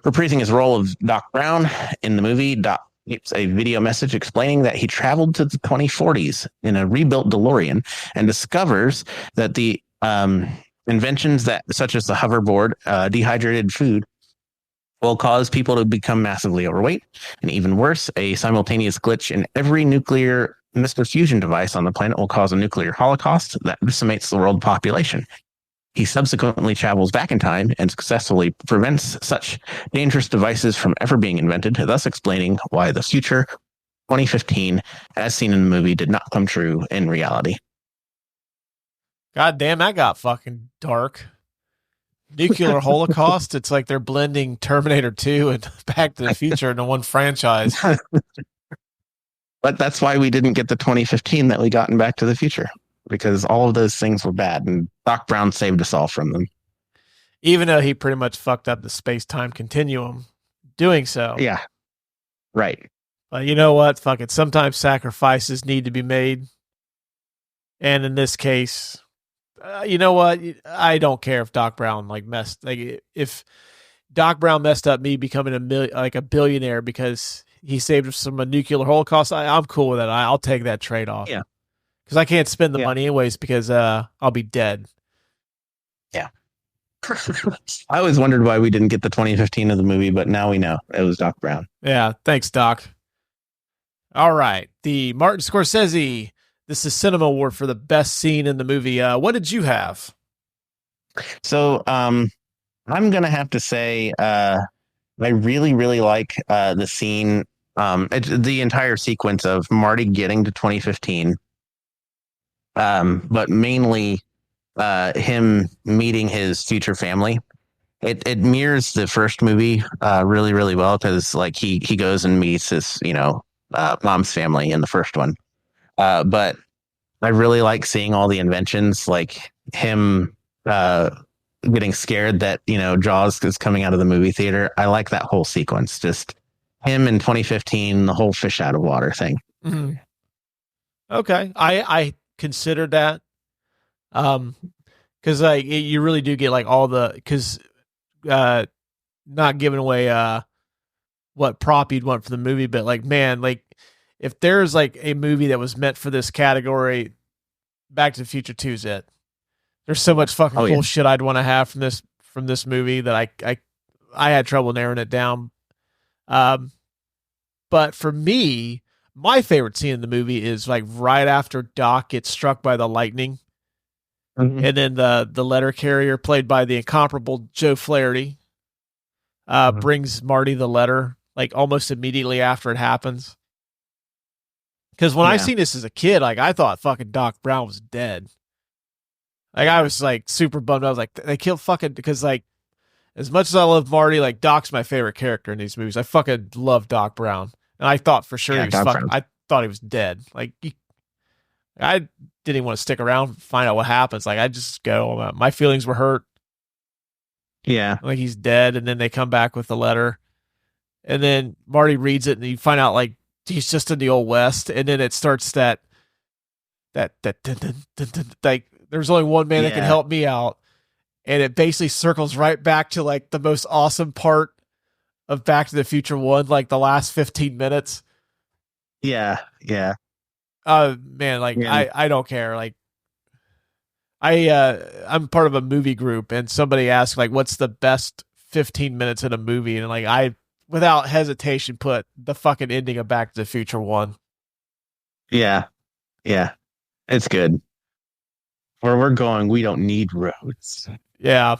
Reprising his role of Doc Brown in the movie, Doc gives a video message explaining that he traveled to the 2040s in a rebuilt DeLorean and discovers that the inventions such as the hoverboard, dehydrated food, will cause people to become massively overweight. And even worse, a simultaneous glitch in every nuclear missile fusion device on the planet will cause a nuclear holocaust that decimates the world population. He subsequently travels back in time and successfully prevents such dangerous devices from ever being invented, thus explaining why the future 2015, as seen in the movie, did not come true in reality.
God damn, that got fucking dark. Nuclear holocaust. It's like they're blending Terminator 2 and Back to the Future into one franchise.
But that's why we didn't get the 2015 that we got in Back to the Future, because all of those things were bad, and Doc Brown saved us all from them.
Even though he pretty much fucked up the space-time continuum doing so.
Yeah, right.
But you know what? Fuck it. Sometimes sacrifices need to be made. And in this case, you know what? I don't care if Doc Brown if Doc Brown messed up me becoming a billionaire because he saved us from a nuclear holocaust. I'm cool with that. I'll take that trade off.
Yeah,
because I can't spend the money anyways because I'll be dead.
Yeah. I always wondered why we didn't get the 2015 of the movie, but now we know it was Doc Brown.
Yeah, thanks, Doc. All right, the Martin Scorsese. This is Cinema Award for the best scene in the movie. What did you have?
So I'm going to have to say I really, really like the scene, the entire sequence of Marty getting to 2015, but mainly him meeting his future family. It mirrors the first movie really, really well because like he goes and meets his, mom's family in the first one. But I really like seeing all the inventions, like him getting scared that, Jaws is coming out of the movie theater. I like that whole sequence. Just him in 2015, the whole fish out of water thing.
Mm-hmm. Okay. I considered that. Cause like you really do get like all not giving away, what prop you'd want for the movie, but like, man, like if there's like a movie that was meant for this category, Back to the Future 2 is it. There's so much fucking cool shit I'd want to have from this movie that I had trouble narrowing it down. But for me, my favorite scene in the movie is like right after Doc gets struck by the lightning. Mm-hmm. And then the letter carrier played by the incomparable Joe Flaherty brings Marty the letter like almost immediately after it happens. Because when I seen this as a kid, like I thought fucking Doc Brown was dead. Like I was like super bummed. I was like, they killed fucking because like as much as I love Marty, like Doc's my favorite character in these movies. I fucking love Doc Brown, and I thought for sure he was fucking. I thought he was dead. Like I didn't even want to stick around and find out what happens. Like I just go, my feelings were hurt.
Yeah,
like he's dead, and then they come back with the letter, and then Marty reads it, and you find out like he's just in the old West, and then it starts that like there's only one man that can help me out, and it basically circles right back to like the most awesome part of Back to the Future 1, like the last 15 minutes.
Yeah.
Man, like I don't care. Like I'm part of a movie group, and somebody asked like, "What's the best 15 minutes in a movie?" And like I, without hesitation, put the fucking ending of Back to the Future 1.
Yeah, it's good. Where we're going, we don't need roads.
Yeah,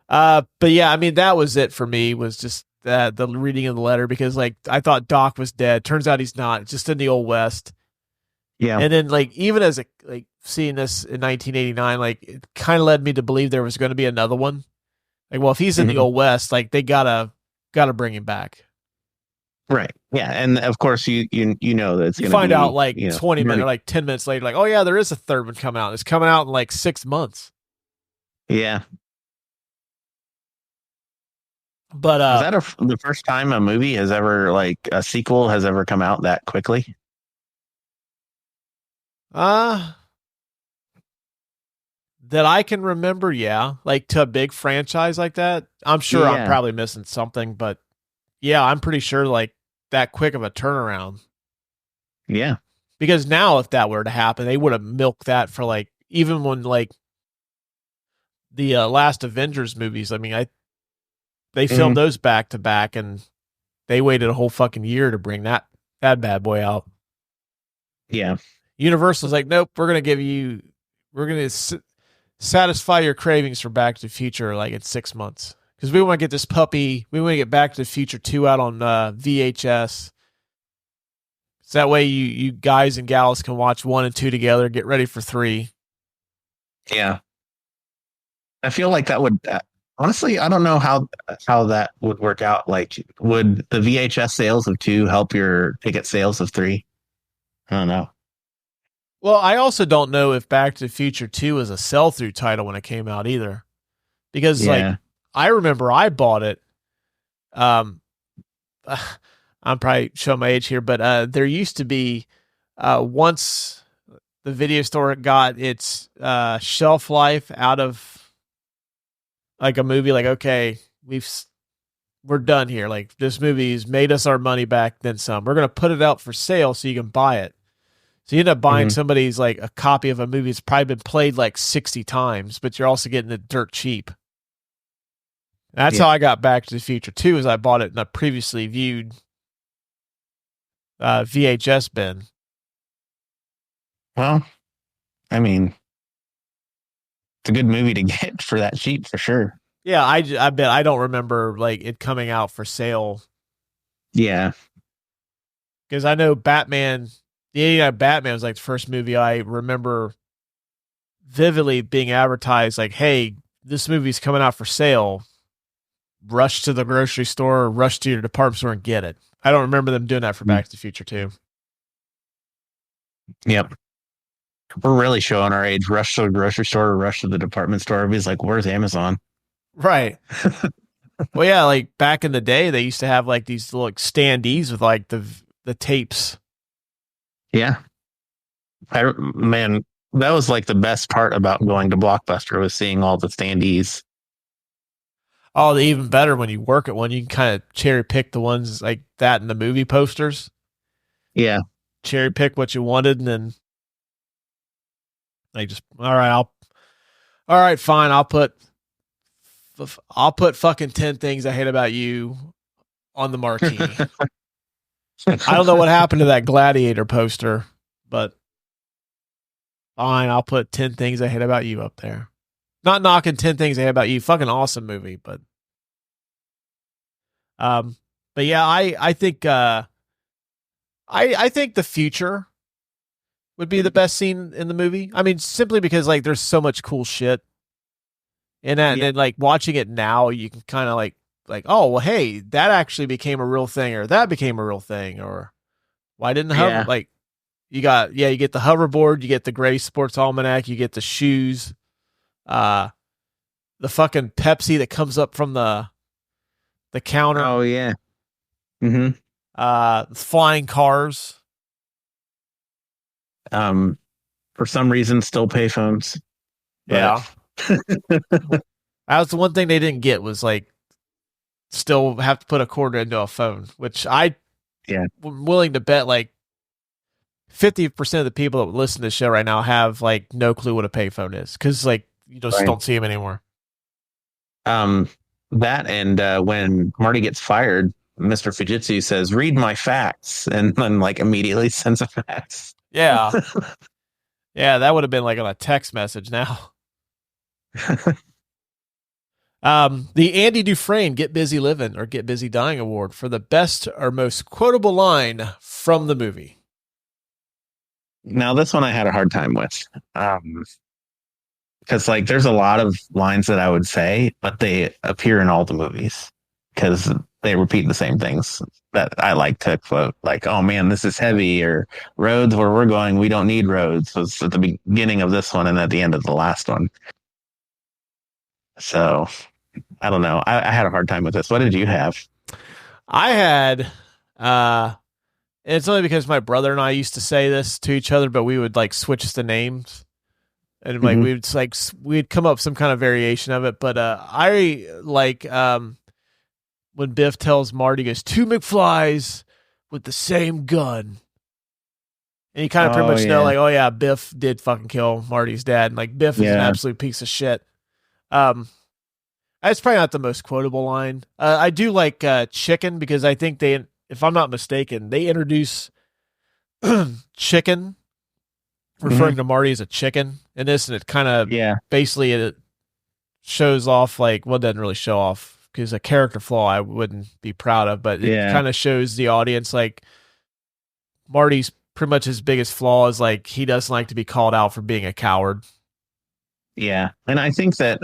but yeah, I mean that was it for me. Was just the reading of the letter because like I thought Doc was dead. Turns out he's not. Just in the old West. Yeah, and then like even as seeing this in 1989, like it kind of led me to believe there was going to be another one. Like, well, if he's in the old West, like they gotta bring him back.
Right. Yeah, and of course you know that it's going to
find out like 20 minutes, like 10 minutes later, like, oh yeah, there is a third one coming out. It's coming out in like 6 months.
Yeah.
But
is that the first time a movie has ever like a sequel has ever come out that quickly?
That I can remember, yeah. Like to a big franchise like that. I'm sure I'm probably missing something, but yeah, I'm pretty sure like that quick of a turnaround.
Yeah.
Because now if that were to happen, they would have milked that for like, even when like the last Avengers movies, I mean, they filmed those back to back, and they waited a whole fucking year to bring that bad boy out.
Yeah.
Universal's like, nope, we're going to satisfy your cravings for Back to the Future like in 6 months. Because we want to get this puppy, we want to get Back to the Future 2 out on VHS. So that way you guys and gals can watch 1 and 2 together, get ready for 3.
Yeah. I feel like that would, honestly, I don't know how that would work out. Like, would the VHS sales of 2 help your ticket sales of 3? I don't know.
Well, I also don't know if Back to the Future 2 was a sell-through title when it came out either. Because, like, I remember I bought it. I'm probably showing my age here, but there used to be, once the video store got its shelf life out of, like, a movie, like, okay, we're done here. Like, this movie's made us our money back, then some. We're going to put it out for sale so you can buy it. So you end up buying somebody's, like, a copy of a movie that's probably been played like 60 times, but you're also getting it dirt cheap. That's how I got Back to the Future 2, is I bought it in a previously viewed VHS bin.
Well, I mean, it's a good movie to get for that cheap, for sure.
Yeah, I bet I don't remember like it coming out for sale.
Yeah.
Because I know Batman, the 89 Batman was like the first movie I remember vividly being advertised like, hey, this movie's coming out for sale. Rush to the grocery store or rush to your department store and get it. I don't remember them doing that for Back to the Future 2.
Yep. We're really showing our age. Rush to the grocery store or rush to the department store. Everybody's like, where's Amazon?
Right. Well, yeah, like back in the day, they used to have like these little like, standees with like the tapes.
Yeah. Man, that was like the best part about going to Blockbuster, was seeing all the standees.
Oh, even better when you work at one, you can kind of cherry pick the ones like that in the movie posters.
Yeah.
Cherry pick what you wanted, and then like just all right, fine. I'll put fucking 10 things I hate about you on the marquee. I don't know what happened to that Gladiator poster, but fine. I'll put 10 things I hate about you up there. Not knocking 10 things I hate about you. Fucking awesome movie, but yeah, I think I think the future would be the best scene in the movie. I mean, simply because like there's so much cool shit in that, and then like watching it now, you can kind of like, oh well, hey, that actually became a real thing, or that became a real thing, or why didn't like you get the hoverboard, you get the Gray Sports Almanac, you get the shoes, the fucking Pepsi that comes up from the counter.
Oh yeah.
Flying cars.
For some reason, still payphones.
Yeah. That was the one thing they didn't get, was like still have to put a quarter into a phone, which I'm willing to bet like 50% of the people that listen to the show right now have like no clue what a payphone is, because like you just don't see them anymore.
That and when Marty gets fired, Mr. Fujitsu says, "Read my facts," and then like immediately sends a fax.
Yeah. Yeah, that would have been like on a text message now. The Andy Dufresne Get Busy Living or Get Busy Dying Award for the best or most quotable line from the movie.
Now, this one I had a hard time with. Because like there's a lot of lines that I would say, but they appear in all the movies because they repeat the same things that I like to quote. Like, oh man, this is heavy, or roads where we're going, we don't need roads. So it's at the beginning of this one and at the end of the last one. So I don't know. I had a hard time with this. What did you have?
I had, and it's only because my brother and I used to say this to each other, but we would like switch the names. And like we'd come up with some kind of variation of it, but I like when Biff tells Marty, he goes, 2 McFlys with the same gun, and you kind of pretty much know like, oh yeah, Biff did fucking kill Marty's dad, and like Biff is an absolute piece of shit. That's probably not the most quotable line. I do like chicken because I think they, if I'm not mistaken, they introduce chicken, referring to Marty as a chicken in this, and it kind of basically it shows off like, well, it doesn't really show off because a character flaw I wouldn't be proud of, but it kind of shows the audience like Marty's pretty much his biggest flaw is like he doesn't like to be called out for being a coward.
Yeah, and I think that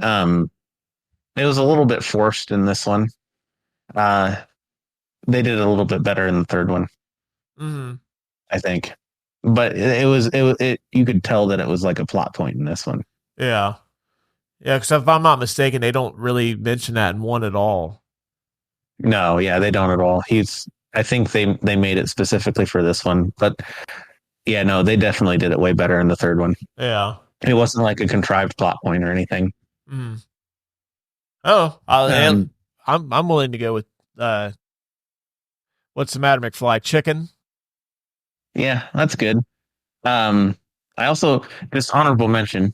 it was a little bit forced in this one. They did it a little bit better in the third one, I think. But it you could tell that it was like a plot point in this one.
Yeah. Yeah, because if I'm not mistaken, they don't really mention that in one at all.
No, yeah, they don't at all. I think they made it specifically for this one. But yeah, no, they definitely did it way better in the third one.
Yeah.
It wasn't like a contrived plot point or anything.
Oh, I'm willing to go with what's the matter, McFly? Chicken?
Yeah, that's good. I also just honorable mention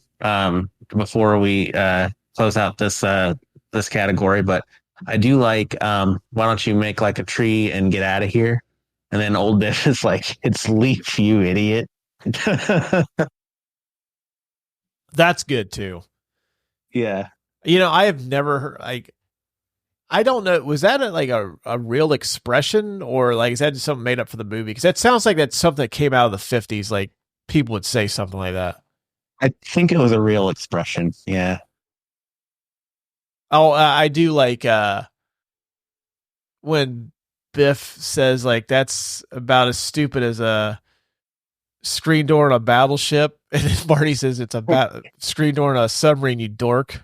before we close out this category, but I do like why don't you make like a tree and get out of here? And then old Biff is like, it's leaf, you idiot.
That's good too.
Yeah.
I have never heard like I don't know. Was that a real expression or like is that just something made up for the movie? Because that sounds like that's something that came out of the 50s. Like people would say something like that.
I think it was a real expression. Yeah.
Oh, I do like when Biff says like that's about as stupid as a screen door on a battleship, and then Marty says it's a screen door on a submarine. You dork.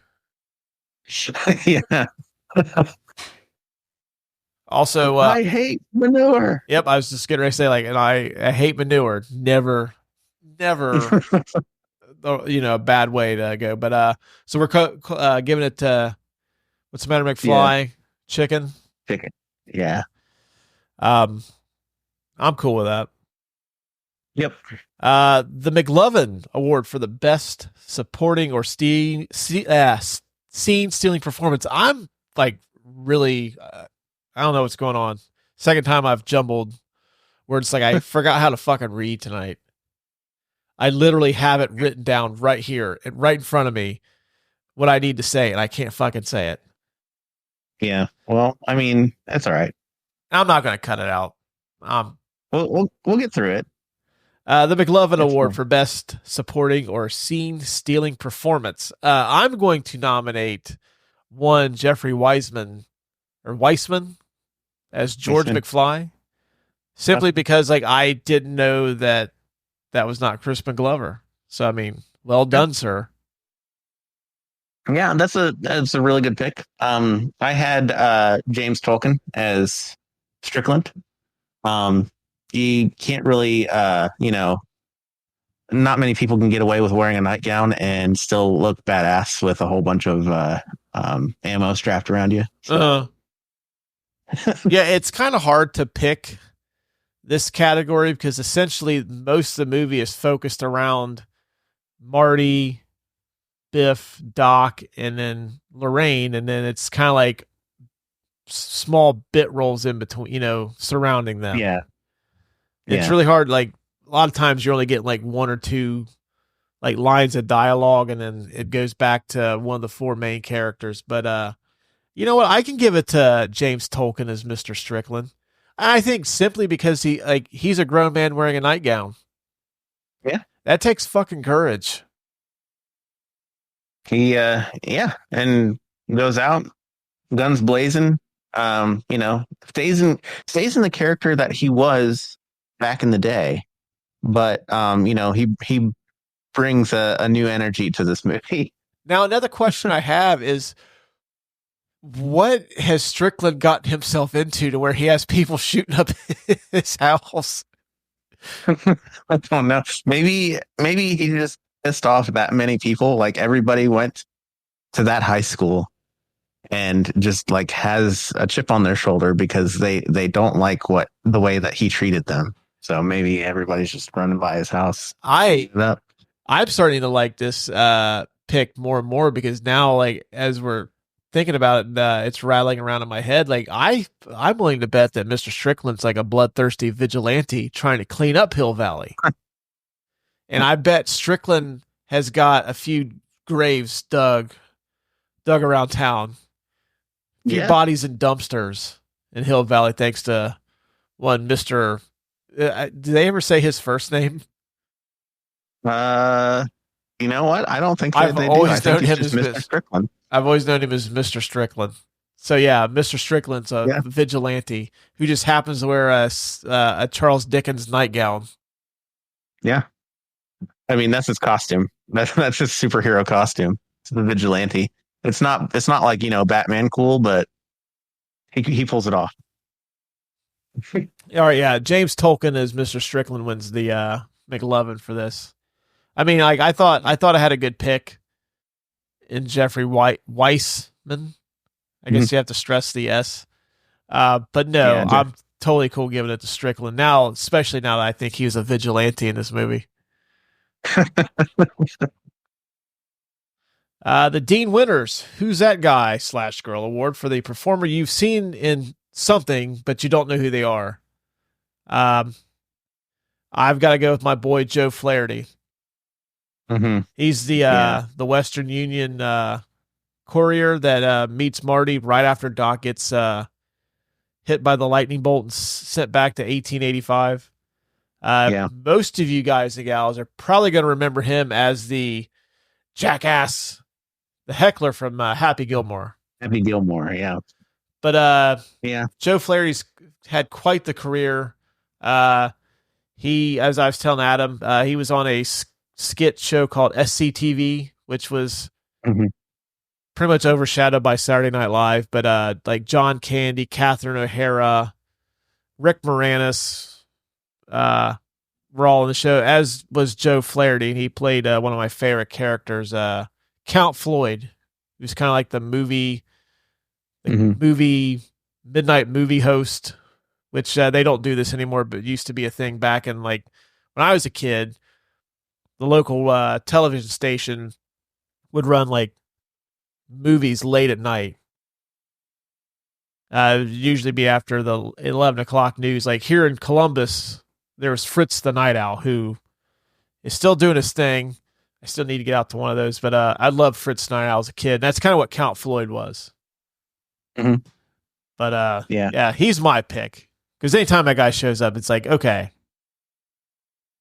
Yeah.
Also,
I hate manure.
Yep, I was just gonna say like, and I hate manure. Never, a bad way to go. But so we're giving it to what's the matter, McFly? Yeah. Chicken.
Yeah.
I'm cool with that.
Yep.
The McLovin Award for the best supporting or scene stealing performance. I'm like really, I don't know what's going on. Second time I've jumbled words. Like I forgot how to fucking read tonight. I literally have it written down right here and right in front of me what I need to say, and I can't fucking say it.
Yeah. Well, I mean, that's all right.
I'm not going to cut it out.
We'll get through it.
The McLovin Award for Best Supporting or Scene Stealing Performance. I'm going to nominate one Jeffrey Weissman as George McFly, simply because like I didn't know that was not Crispin Glover. So I mean, well done, sir.
Yeah, that's a really good pick. I had James Tolkien as Strickland. You can't really, not many people can get away with wearing a nightgown and still look badass with a whole bunch of ammo strapped around you. So.
Yeah, it's kind of hard to pick this category because essentially most of the movie is focused around Marty, Biff, Doc, and then Lorraine, and then it's kind of like small bit roles in between, surrounding them.
Yeah.
It's really hard. Like a lot of times you're only getting like one or two like lines of dialogue and then it goes back to one of the four main characters. But you know what? I can give it to James Tolkien as Mr. Strickland. I think simply because he's a grown man wearing a nightgown.
Yeah. That
takes fucking courage.
He and goes out, guns blazing, stays in the character that he was back in the day, but he brings a new energy to this movie.
Now another question I have is, what has Strickland gotten himself into to where he has people shooting up his house?
I don't know. Maybe he just pissed off that many people. Like everybody went to that high school and just like has a chip on their shoulder because they don't like the way that he treated them. So maybe everybody's just running by his house.
I'm starting to like this pick more and more because now, like, as we're thinking about it, it's rattling around in my head. Like I'm willing to bet that Mr. Strickland's like a bloodthirsty vigilante trying to clean up Hill Valley. And I bet Strickland has got a few graves dug around town. A few bodies in dumpsters in Hill Valley, thanks to one Mr. Did they ever say his first name?
You know what? I don't think
I've
they
always
do. I
known
think
him
it's
as
just Mr. Strickland.
I've always known him as Mr. Strickland. So yeah, Mr. Strickland's a vigilante who just happens to wear a Charles Dickens nightgown.
Yeah, I mean that's his costume. That's his superhero costume. It's the vigilante. It's not like Batman cool, but he pulls it off.
All right, yeah. James Tolkien as Mr. Strickland wins the McLovin for this. I mean, like I thought I had a good pick in Jeffrey Weissman. I guess you have to stress the S. But no, I'm totally cool giving it to Strickland now, especially now that I think he was a vigilante in this movie. The Dean Winters, Who's That Guy / Girl Award for the performer you've seen in something, but you don't know who they are. I've got to go with my boy Joe Flaherty.
Mm-hmm.
He's the Western Union courier that meets Marty right after Doc gets hit by the lightning bolt and sent back to 1885. Most of you guys and gals are probably going to remember him as the jackass, the heckler from Happy Gilmore.
Happy Gilmore, yeah.
But Joe Flaherty's had quite the career. He, as I was telling Adam, he was on a skit show called SCTV, which was pretty much overshadowed by Saturday Night Live. But like John Candy, Catherine O'Hara, Rick Moranis were all in the show, as was Joe Flaherty. And he played one of my favorite characters, Count Floyd. He was kind of like the movie midnight movie host, which they don't do this anymore, but used to be a thing back in like when I was a kid. The local television station would run like movies late at night. Usually be after the 11 o'clock news. Like here in Columbus, there was Fritz the Night Owl, who is still doing his thing. I still need to get out to one of those, but I loved Fritz the Night Owl as a kid. That's kind of what Count Floyd was.
Mm-hmm.
But he's my pick. Because anytime that guy shows up, it's like, okay.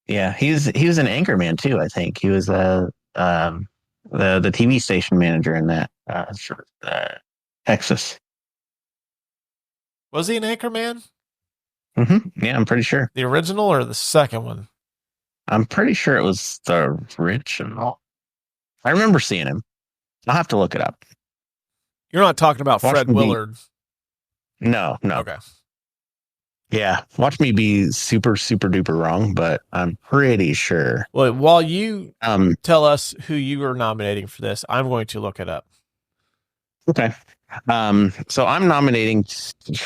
Yeah, he was an anchorman too. I think he was the TV station manager in that Texas.
Was he an anchorman?
Mm-hmm. Yeah, I'm pretty sure.
The original or the second one?
I'm pretty sure it was the original. I remember seeing him. I'll have to look it up.
You're not talking about Fred Willard.
No.
Okay.
Yeah, watch me be super, super duper wrong, but I'm pretty sure.
Well, while you tell us who you are nominating for this, I'm going to look it up.
Okay. So I'm nominating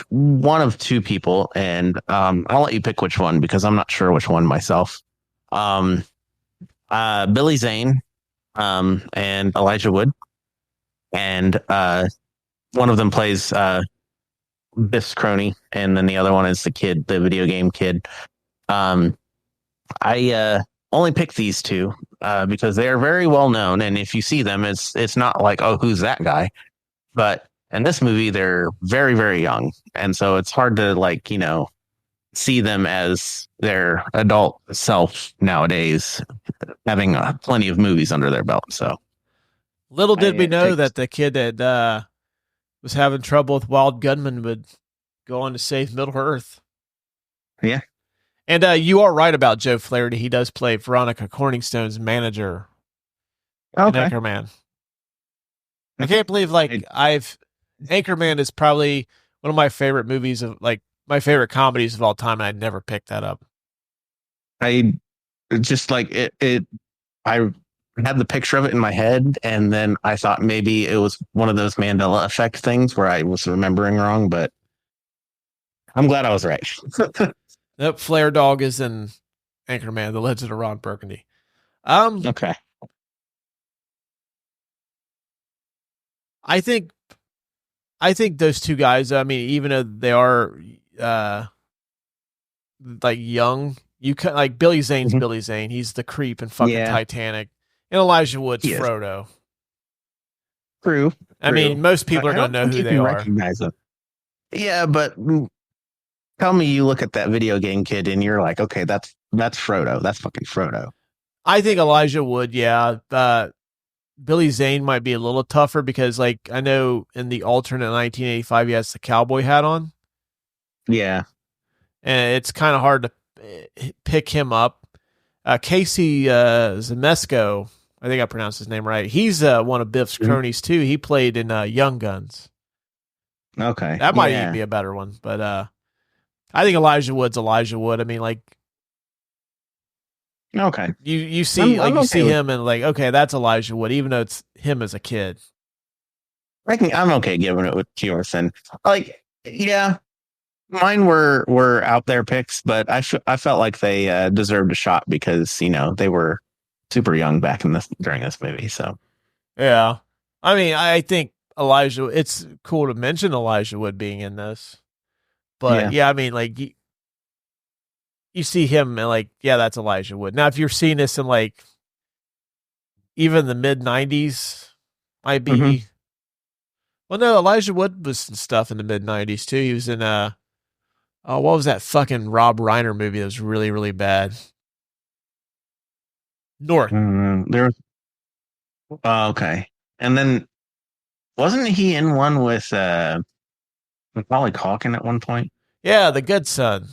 one of two people, and I'll let you pick which one because I'm not sure which one myself. Billy Zane, and Elijah Wood, and one of them plays Biff's crony, and then the other one is the kid, the video game kid. I only picked these two because they are very well known, and if you see them, it's not like, oh, who's that guy? But in this movie, they're very, very young, and so it's hard to see them as their adult self nowadays, having plenty of movies under their belt. So
little did we know that the kid that was having trouble with Wild Gunman would go on to save Middle Earth.
Yeah.
And you are right about Joe Flaherty. He does play Veronica Corningstone's manager in Anchorman. I can't believe Anchorman is probably one of my favorite movies of my favorite comedies of all time, and I never picked that up.
I just I had the picture of it in my head, and then I thought maybe it was one of those Mandela effect things where I was remembering wrong, but I'm glad I was right.
Nope, Flare Dog is in Anchorman, The Legend of Ron Burgundy.
Okay.
I think I think those two guys, I mean, even though they are like young, you can like Billy Zane's
Mhm.
Billy Zane. He's the creep in fucking
Yeah.
Titanic. And Elijah Wood's
He is.
Frodo.
True.
I mean, most people are
I
going
don't
to know
think
who
you
they
can
are.
recognize them. Yeah, but tell me you look at that video game kid and you're like, okay, that's Frodo. That's fucking Frodo.
I think Elijah Wood, yeah. Billy Zane might be a little tougher because, like, I know in the alternate 1985, he has the cowboy hat on,
Yeah.
and it's kind of hard to pick him up. Casey Zemesco, I think I pronounced his name right. He's one of Biff's cronies too. He played in Young Guns.
Okay.
That might even be a better one, but I think Elijah Wood's Elijah Wood. I mean, like,
okay.
you see
I'm
you
okay
see
with-
him and like, okay, that's Elijah Wood, even though it's him as a kid.
I'm okay giving it with Kewerson. Like, yeah, mine were out there picks, but I felt like they deserved a shot because they were super young back during this movie. So
Yeah, I mean, I think Elijah. It's cool to mention Elijah Wood being in this, but yeah, I mean, like you see him and like, yeah, that's Elijah Wood. Now, if you're seeing this in like even the mid '90s, might be.
Mhm.
Well, no, Elijah Wood was in stuff in the mid '90s too. He was in what was that fucking Rob Reiner movie that was really really bad? North.
there was okay, and then wasn't he in one with Macaulay Culkin at one point?
Yeah, The Good Son.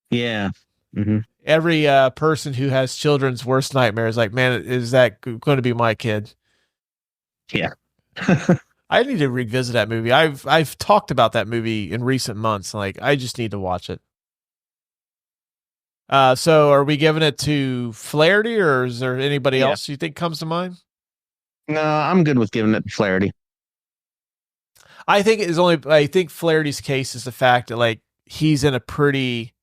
Yeah. Mm-hmm.
Every person who has children's worst nightmare is like, man, is that going to be my kid?
Yeah.
I need to revisit that movie. I've talked about that movie in recent months. Like, I just need to watch it. So are we giving it to Flaherty, or is there anybody else you think comes to mind?
No, I'm good with giving it Flaherty.
I think Flaherty's case is the fact that like he's in a pretty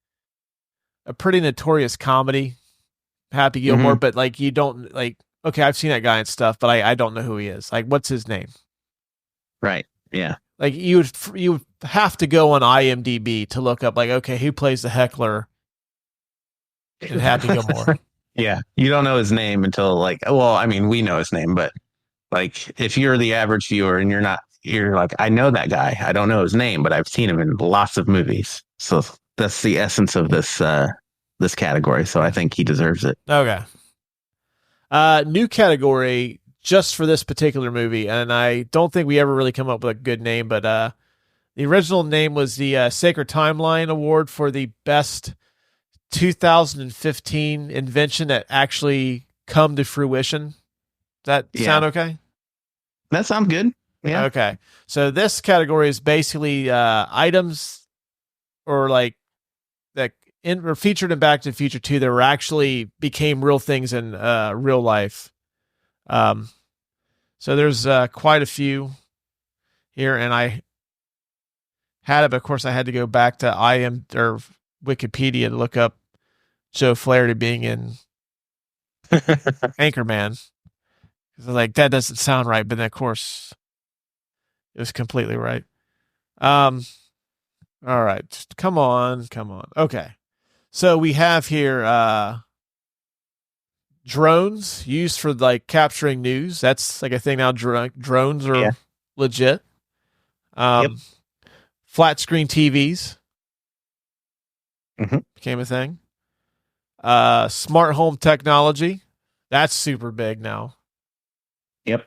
notorious comedy, Happy Gilmore, but like you don't like. Okay, I've seen that guy and stuff, but I don't know who he is. Like, what's his name?
Right. Yeah.
Like you would have to go on IMDb to look up like, okay, who plays the heckler in Happy Gilmore?
Yeah. You don't know his name until like, well, I mean, we know his name, but like if you're the average viewer and you're like, I know that guy. I don't know his name, but I've seen him in lots of movies. So that's the essence of this category. So I think he deserves it.
Okay. New category just for this particular movie, and I don't think we ever really come up with a good name, but the original name was the Sacred Timeline Award for the best 2015 invention that actually come to fruition. Does that sound okay?
That sounds good. Yeah.
Okay. So this category is basically items or like that were featured in Back to the Future 2 that were actually became real things in real life. So there's quite a few here, and I had it, but of course I had to go back to Wikipedia to look up Joe Flaherty being in Anchorman. Because I was like, that doesn't sound right, but then of course it was completely right. All right, just come on. Okay, so we have here drones used for like capturing news. That's like a thing now. Drones are legit. Flat screen TVs became a thing. Smart home technology, that's super big now.
Yep.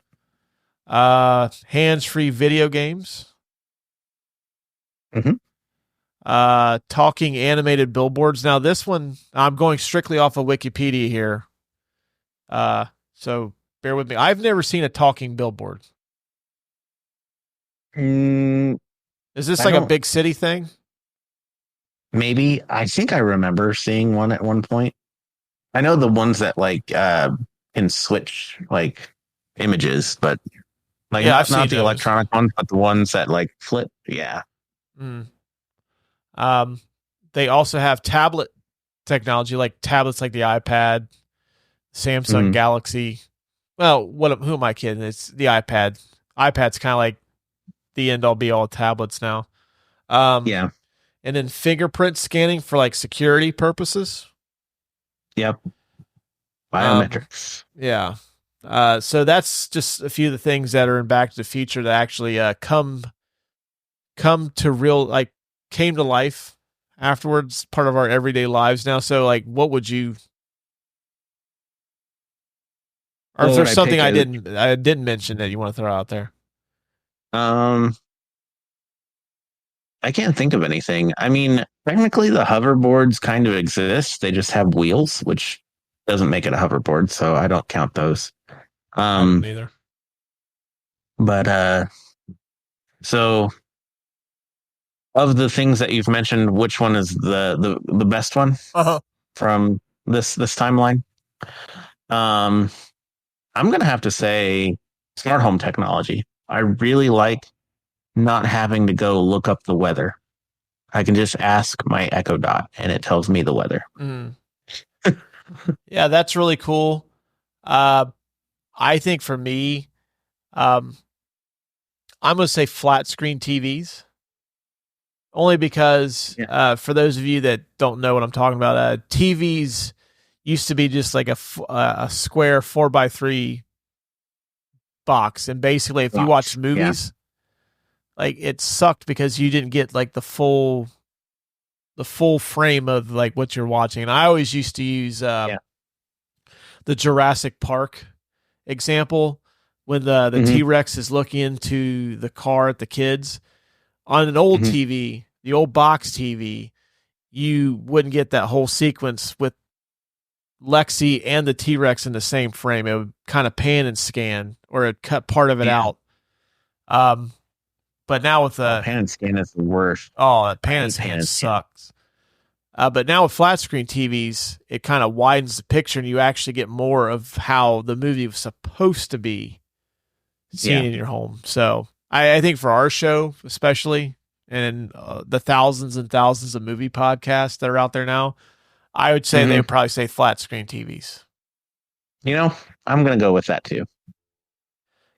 Hands-free video games. Talking animated billboards. Now this one, I'm going strictly off of Wikipedia here. So bear with me. I've never seen a talking billboard. Is this like a big city thing?
Maybe. I think I remember seeing one at one point. I know the ones that like can switch like images, but like not the electronic ones, but the ones that like flip. Yeah.
They also have tablet technology, like tablets like the iPad, Samsung Galaxy. Well, who am I kidding? It's the iPad. iPad's kind of like the end all be all tablets now. And then fingerprint scanning for like security purposes.
Yep. Biometrics.
Yeah. So that's just a few of the things that are in Back to the Future that actually come to real, like, came to life afterwards, part of our everyday lives now. So, like, what would you, or if there's something I didn't mention that you want to throw out there?
I can't think of anything. I mean, technically the hoverboards kind of exist. They just have wheels, which doesn't make it a hoverboard, so I don't count those.
I don't either.
But so of the things that you've mentioned, which one is the best one from this timeline? I'm gonna have to say smart home technology. I really like not having to go look up the weather. I can just ask my Echo Dot and it tells me the weather.
Yeah, that's really cool. I think for me, I'm going to say flat screen TVs. Only because for those of you that don't know what I'm talking about, TVs used to be just like a square 4x3 box. And basically, if you watch movies, like, it sucked because you didn't get like the full frame of like what you're watching. And I always used to use the Jurassic Park example when the T-Rex is looking into the car at the kids. On an old TV, the old box TV, you wouldn't get that whole sequence with Lexi and the T-Rex in the same frame. It would kind of pan and scan, or it'd cut part of it out. But now with the
pan and scan is the worst.
Oh, that pan and scan sucks. But now with flat screen TVs, it kind of widens the picture, and you actually get more of how the movie was supposed to be seen in your home. So I think for our show, especially, and the thousands and thousands of movie podcasts that are out there now, I would say they would probably say flat screen TVs.
You know, I'm going to go with that too.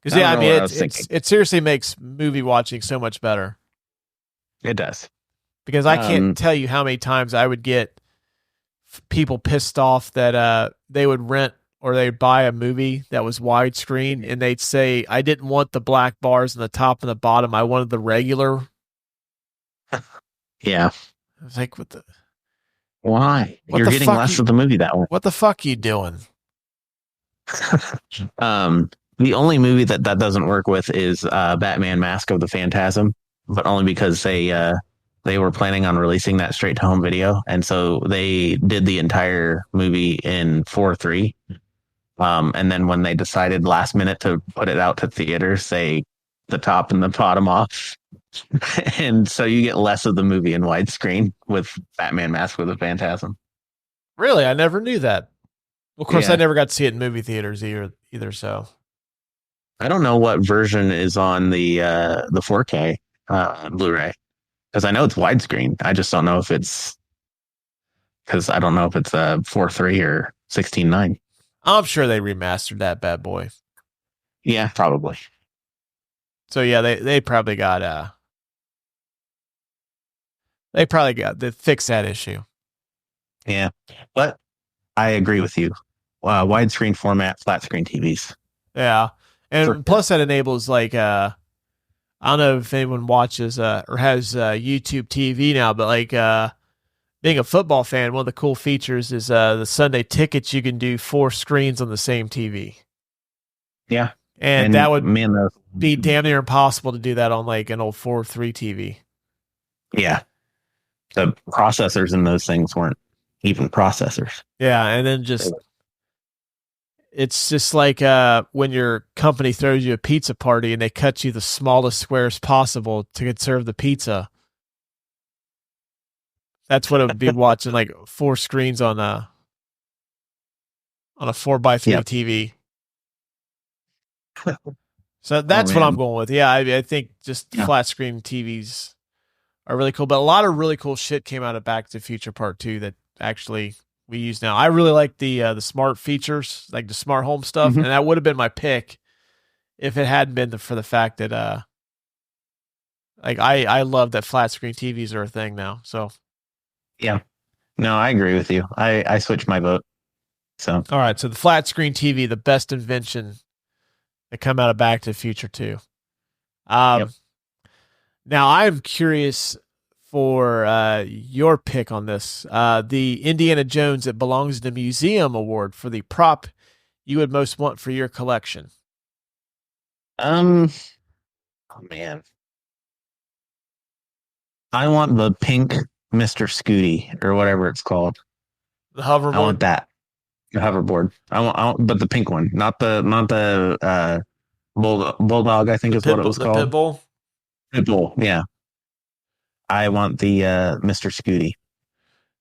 Because I mean, it seriously makes movie watching so much better.
It does.
Because I can't tell you how many times I would get people pissed off that they would rent or they'd buy a movie that was widescreen, and they'd say, I didn't want the black bars on the top and the bottom. I wanted the regular.
Yeah.
I was like,
why? You're getting less of the movie that way.
What the fuck are you doing?
The only movie that doesn't work with is Batman Mask of the Phantasm, but only because they were planning on releasing that straight to home video, and so they did the entire movie in 4:3. And then when they decided last minute to put it out to theaters, they the top and the bottom off, and so you get less of the movie in widescreen with Batman Mask of the Phantasm.
Really, I never knew that. Of course, I never got to see it in movie theaters either. So
I don't know what version is on the 4K Blu-ray, because I know it's widescreen. I just don't know if it's, because I don't know if it's 4:3 or 16:9.
I'm sure they remastered that bad boy.
Yeah, probably.
So yeah, they probably got to fix that issue.
Yeah, but I agree with you. Widescreen format, flat screen TVs.
Yeah, and plus that enables like I don't know if anyone watches or has YouTube TV now, but like being a football fan, one of the cool features is the Sunday tickets. You can do 4 screens on the same TV.
Yeah,
and that would be damn near impossible to do that on like an old 4:3 TV.
Yeah, the processors in those things weren't even processors.
Yeah, and then it's just like when your company throws you a pizza party and they cut you the smallest squares possible to conserve the pizza. That's what it would be watching, like 4 screens on a 4x3 TV. So that's what I'm going with. Yeah, I think just flat screen TVs are really cool. But a lot of really cool shit came out of Back to the Future Part 2 that actually we use now. I really like the smart features, like the smart home stuff, and that would have been my pick if it hadn't been for the fact that Like I love that flat screen TVs are a thing now. So
Yeah. No, I agree with you. I switched my vote. So
all right, so the flat screen TV, the best invention that come out of Back to the Future 2.
Yep.
Now I'm curious for your pick on this. The Indiana Jones It Belongs in the Museum Award for the prop you would most want for your collection.
oh man. I want the pink Mr. Scooty or whatever it's called.
The hoverboard.
I want that. The hoverboard. But the pink one, not the bulldog, I think is what it was called.
The Pitbull.
Pitbull, yeah. I want the Mr. Scooty.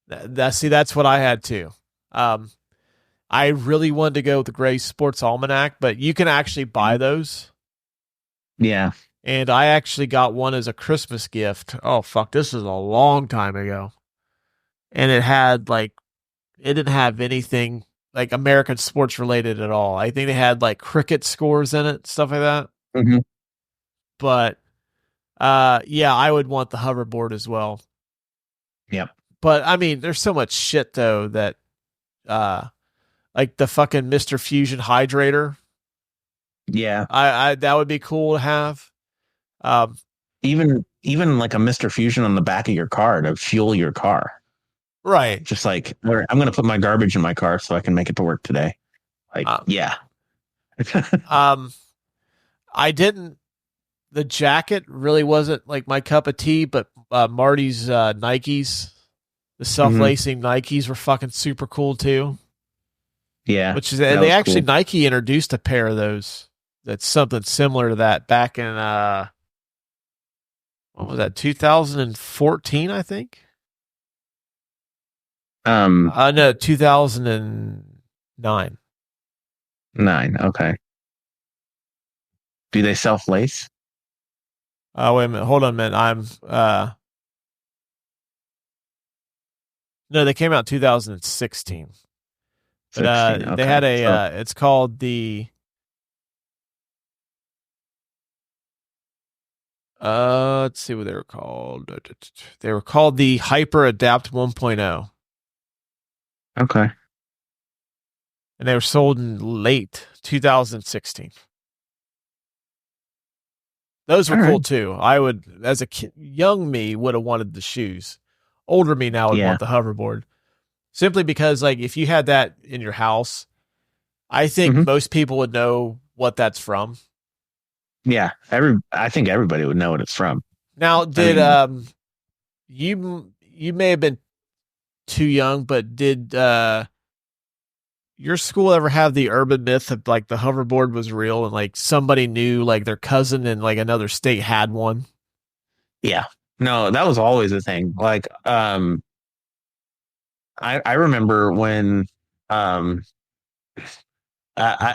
That's what I had too. I really wanted to go with the Gray Sports Almanac, but you can actually buy those.
Yeah.
And I actually got one as a Christmas gift. Oh, fuck. This is a long time ago. And it didn't have anything like American sports related at all. I think they had like cricket scores in it, stuff like that.
Mm-hmm.
But, yeah, I would want the hoverboard as well.
Yep.
But I mean, there's so much shit though that, like the fucking Mr. Fusion hydrator.
Yeah.
I that would be cool to have.
Even like a Mr. Fusion on the back of your car to fuel your car.
Right.
Just like, I'm going to put my garbage in my car so I can make it to work today. Like, yeah.
The jacket really wasn't like my cup of tea, but Marty's Nikes, the self-lacing Nikes were fucking super cool too.
Yeah.
Which is, they actually, cool. Nike introduced a pair of those. That's something similar to that back in, what was that? 2014, I think. No, 2009.
9. Okay. Do they self-lace?
Wait a minute. Hold on a minute. No, they came out in 2016. But
okay.
They had it's called the let's see what they were called. They were called the Hyper Adapt 1.0.
Okay.
And they were sold in late 2016. Those were cool too. I would, as a kid, young me, would have wanted the shoes. Older me now would want the hoverboard. Simply because, like, if you had that in your house, I think most people would know what that's from.
Yeah, I think everybody would know what it's from.
Now, did you may have been too young, but did your school ever have the urban myth of like the hoverboard was real and like somebody knew like their cousin in like another state had one?
Yeah, no, that was always a thing. Like, I remember when I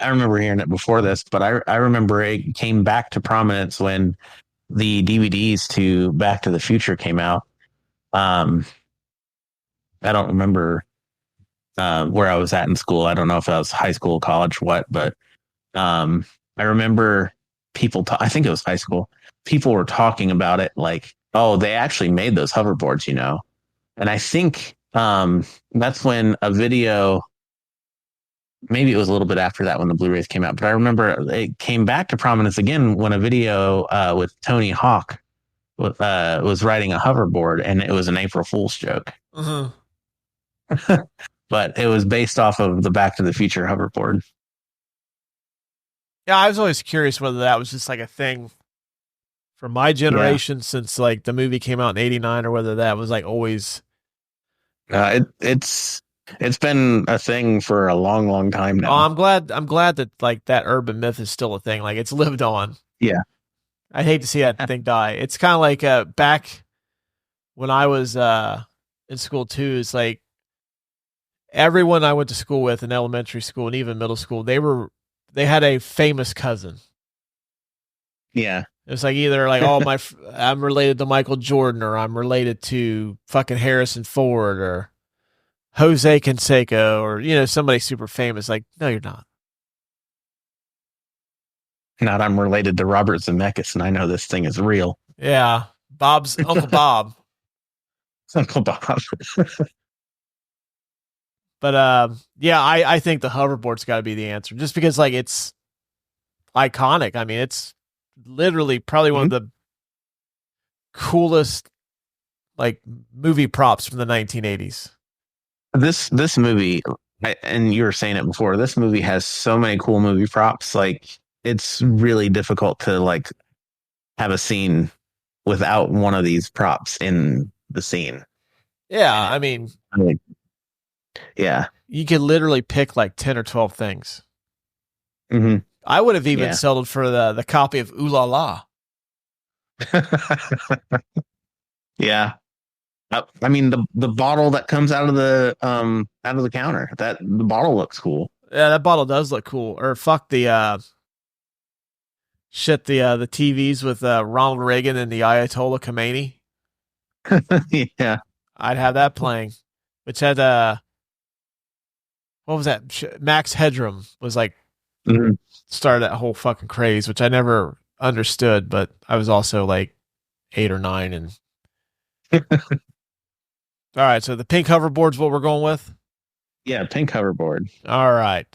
remember hearing it before this, but I remember it came back to prominence when the DVDs to Back to the Future came out. I don't remember where I was at in school. I don't know if I was high school, college, what, but I remember people, I think it was high school, people were talking about it like, oh, they actually made those hoverboards, you know? And I think that's when a video, maybe it was a little bit after that when the Blu-rays came out, but I remember it came back to prominence again when a video with Tony Hawk was riding a hoverboard, and it was an April Fool's joke. But it was based off of the Back to the Future hoverboard.
Yeah, I was always curious whether that was just like a thing for my generation since like the movie came out in '89, or whether that was like always.
It's been a thing for a long, long time now.
Oh, I'm glad that like that urban myth is still a thing. Like it's lived on.
Yeah.
I'd hate to see that thing die. It's kind of like back when I was in school too. It's like everyone I went to school with in elementary school and even middle school, they had a famous cousin.
Yeah.
It's like either like, oh, I'm related to Michael Jordan, or I'm related to fucking Harrison Ford, or Jose Canseco, or, you know, somebody super famous. Like, no, you're not.
Not I'm related to Robert Zemeckis, and I know this thing is real.
Yeah. Bob's Uncle Bob.
Uncle Bob.
But yeah, I think the hoverboard's got to be the answer, just because like it's iconic. I mean, it's literally probably one of the coolest like movie props from the 1980s.
This movie, and you were saying it before, this movie has so many cool movie props. Like, it's really difficult to like have a scene without one of these props in the scene.
Yeah, I mean,
yeah,
you could literally pick like 10 or 12 things.
Mm-hmm.
I would have even settled for the copy of Ooh La La.
Yeah. I mean, the bottle that comes out of the counter, that the bottle looks cool.
Yeah, that bottle does look cool. Or fuck the the TVs with Ronald Reagan and the Ayatollah Khomeini.
Yeah,
I'd have that playing, which had what was that? Max Headroom was like started that whole fucking craze, which I never understood, but I was also like 8 or 9 and. All right, so the pink hoverboard's what we're going with?
Yeah, pink hoverboard.
All right.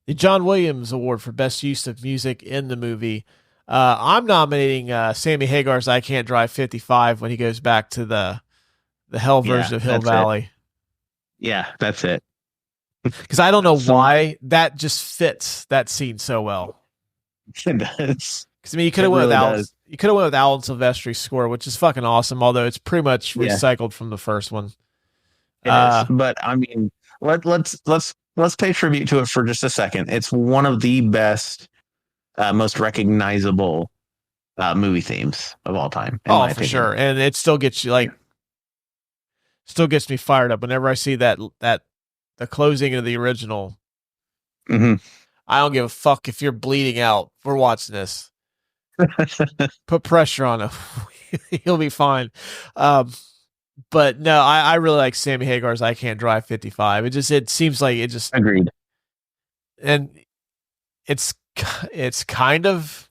The John Williams Award for Best Use of Music in the Movie. I'm nominating Sammy Hagar's I Can't Drive 55 when he goes back to the hell version of Hill Valley.
Yeah, that's it.
Because I don't know why that just fits that scene so well.
It does.
Because I mean, you could have went with Alan Silvestri's score, which is fucking awesome. Although it's pretty much recycled from the first one.
It is. But I mean, let's pay tribute to it for just a second. It's one of the best, most recognizable movie themes of all time.
Oh, for sure, and it still gets you still gets me fired up whenever I see that the closing of the original.
Mm-hmm.
I don't give a fuck if you're bleeding out. We're watching this. Put pressure on him. He'll be fine. But no, I really like Sammy Hagar's I Can't Drive 55. It seems like it just
agreed. And
it's kind of,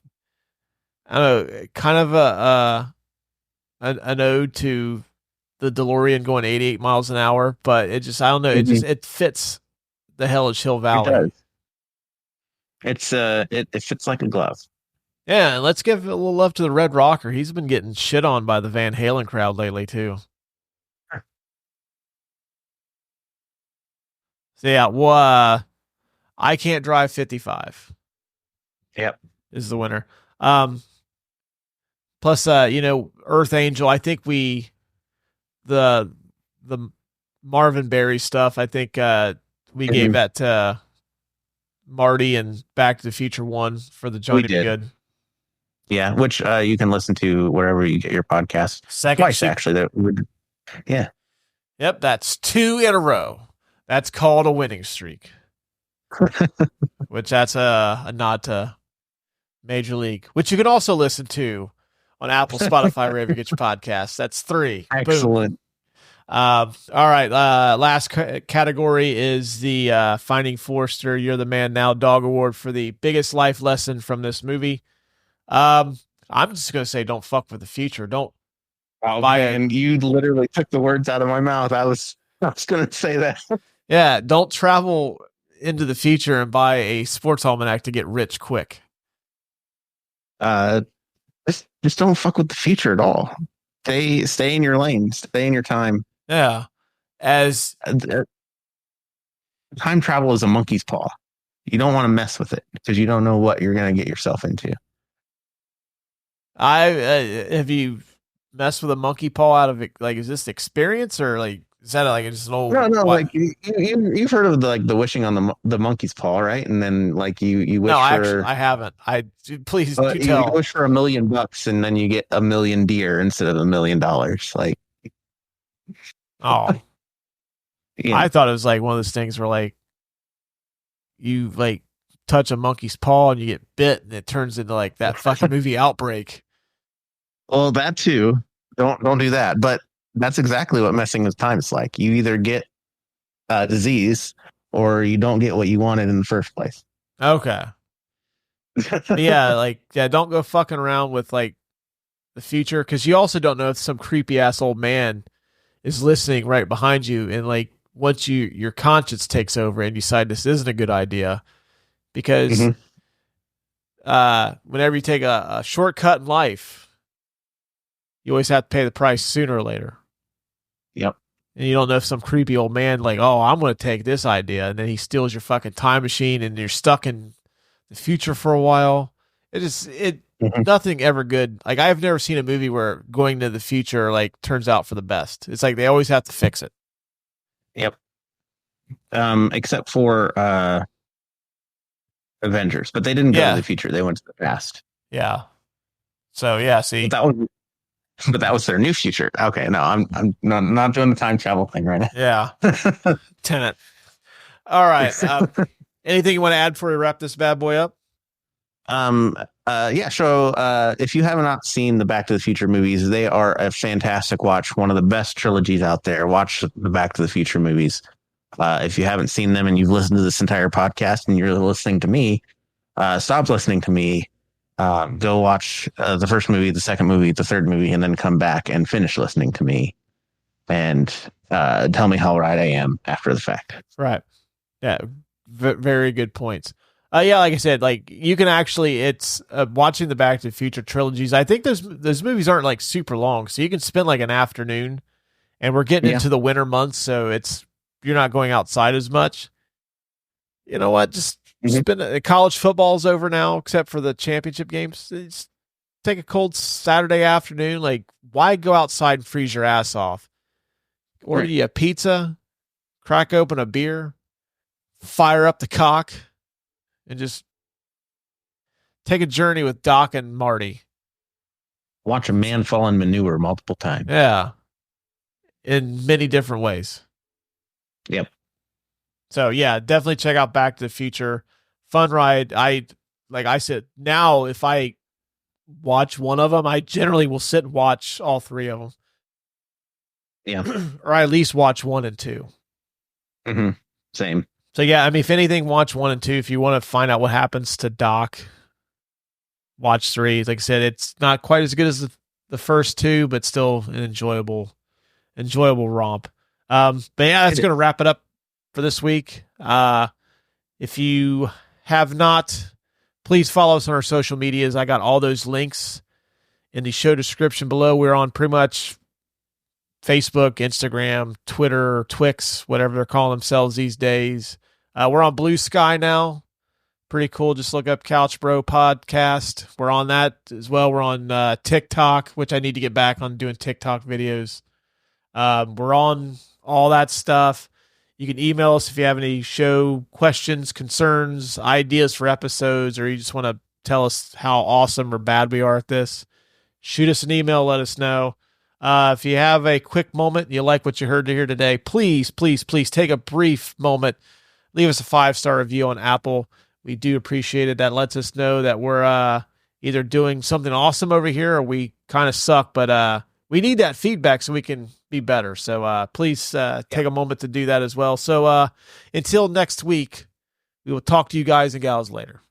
I don't know, kind of an ode to the DeLorean going 88 miles an hour, but I don't know, it fits the hellish Hill Valley.
It does. It fits like a glove.
Yeah, and let's give a little love to the Red Rocker. He's been getting shit on by the Van Halen crowd lately, too. So, yeah, well, I Can't Drive 55.
Yep.
Is the winner. Plus, Earth Angel, I think the Marvin Berry stuff, I think we gave that to Marty and Back to the Future 1 for the Johnny Be Good.
Yeah, which you can listen to wherever you get your podcast. Twice, actually. Yeah.
Yep, that's 2 in a row. That's called a winning streak. Which that's a nod to Major League, which you can also listen to on Apple, Spotify, wherever you get your podcasts. That's 3.
Excellent.
Boom. All right. Last category is the Finding Forrester You're the Man Now Dog Award for the biggest life lesson from this movie. I'm just gonna say, don't fuck with the future. Don't buy it.
And you literally took the words out of my mouth. I was gonna say that.
Yeah, don't travel into the future and buy a sports almanac to get rich quick.
Just don't fuck with the future at all. Stay in your lane. Stay in your time.
Yeah, as
time travel is a monkey's paw. You don't want to mess with it because you don't know what you're gonna get yourself into.
Have you messed with a monkey paw out of it? Like, is this experience or like is that like just an old?
No, like you've heard of the wishing on the monkey's paw, right? And then like you wish. No,
actually, I haven't. Please do tell.
You wish for $1 million and then you get 1 million deer instead of $1 million. Like,
oh, yeah. I thought it was like one of those things where like you like touch a monkey's paw and you get bit and it turns into like that fucking movie Outbreak.
Well, that too. Don't do that. But that's exactly what messing with time is like. You either get disease or you don't get what you wanted in the first place.
Okay. Yeah, don't go fucking around with like the future, because you also don't know if some creepy ass old man is listening right behind you, and like once your conscience takes over and you decide this isn't a good idea, because whenever you take a shortcut in life, you always have to pay the price sooner or later.
Yep.
And you don't know if some creepy old man like, oh, I'm going to take this idea, and then he steals your fucking time machine, and you're stuck in the future for a while. Nothing ever good. Like, I've never seen a movie where going to the future like turns out for the best. It's like they always have to fix it.
Yep. Except for Avengers, but they didn't go to the future. They went to the past.
Yeah. So yeah, see,
but that was their new future. Okay, no, I'm not doing the time travel thing right now.
Yeah. Tenet. All right. Anything you want to add before we wrap this bad boy up?
Yeah. So, if you have not seen the Back to the Future movies, they are a fantastic watch. One of the best trilogies out there. Watch the Back to the Future movies. If you haven't seen them and you've listened to this entire podcast and you're listening to me, stop listening to me. Go watch the first movie, the second movie, the third movie, and then come back and finish listening to me and tell me how right I am after the fact.
Right. Yeah. Very good points. Yeah, like I said, like you can actually, it's watching the Back to the Future trilogies. I think those movies aren't like super long, so you can spend like an afternoon. And we're getting into the winter months, so you're not going outside as much. You know what? Just spend. College football's over now, except for the championship games. Just take a cold Saturday afternoon. Like, why go outside and freeze your ass off? Order you a pizza, crack open a beer, fire up the cock, and just take a journey with Doc and Marty.
Watch a man fall in manure multiple times.
Yeah. In many different ways.
Yep.
So yeah, definitely check out Back to the Future. Fun ride. Like I said, now if I watch one of them, I generally will sit and watch all three of them.
Yeah.
Or I at least watch 1 and 2.
Same.
So yeah, I mean, if anything, watch 1 and 2. If you want to find out what happens to Doc, watch 3. Like I said, it's not quite as good as the first 2, but still an enjoyable romp. But yeah, that's going to wrap it up for this week. If you have not, please follow us on our social medias. I got all those links in the show description below. We're on pretty much Facebook, Instagram, Twitter, Twix, whatever they're calling themselves these days. We're on Blue Sky now. Pretty cool. Just look up Couch Bro Podcast. We're on that as well. We're on TikTok, which I need to get back on doing TikTok videos. We're on all that stuff. You can email us if you have any show questions, concerns, ideas for episodes, or you just want to tell us how awesome or bad we are at this. Shoot us an email. Let us know. If you have a quick moment and you like what you heard here today, please take a brief moment. Leave us a 5-star review on Apple. We do appreciate it. That lets us know that we're either doing something awesome over here or we kind of suck, but we need that feedback so we can be better. So please take a moment to do that as well. So until next week, we will talk to you guys and gals later.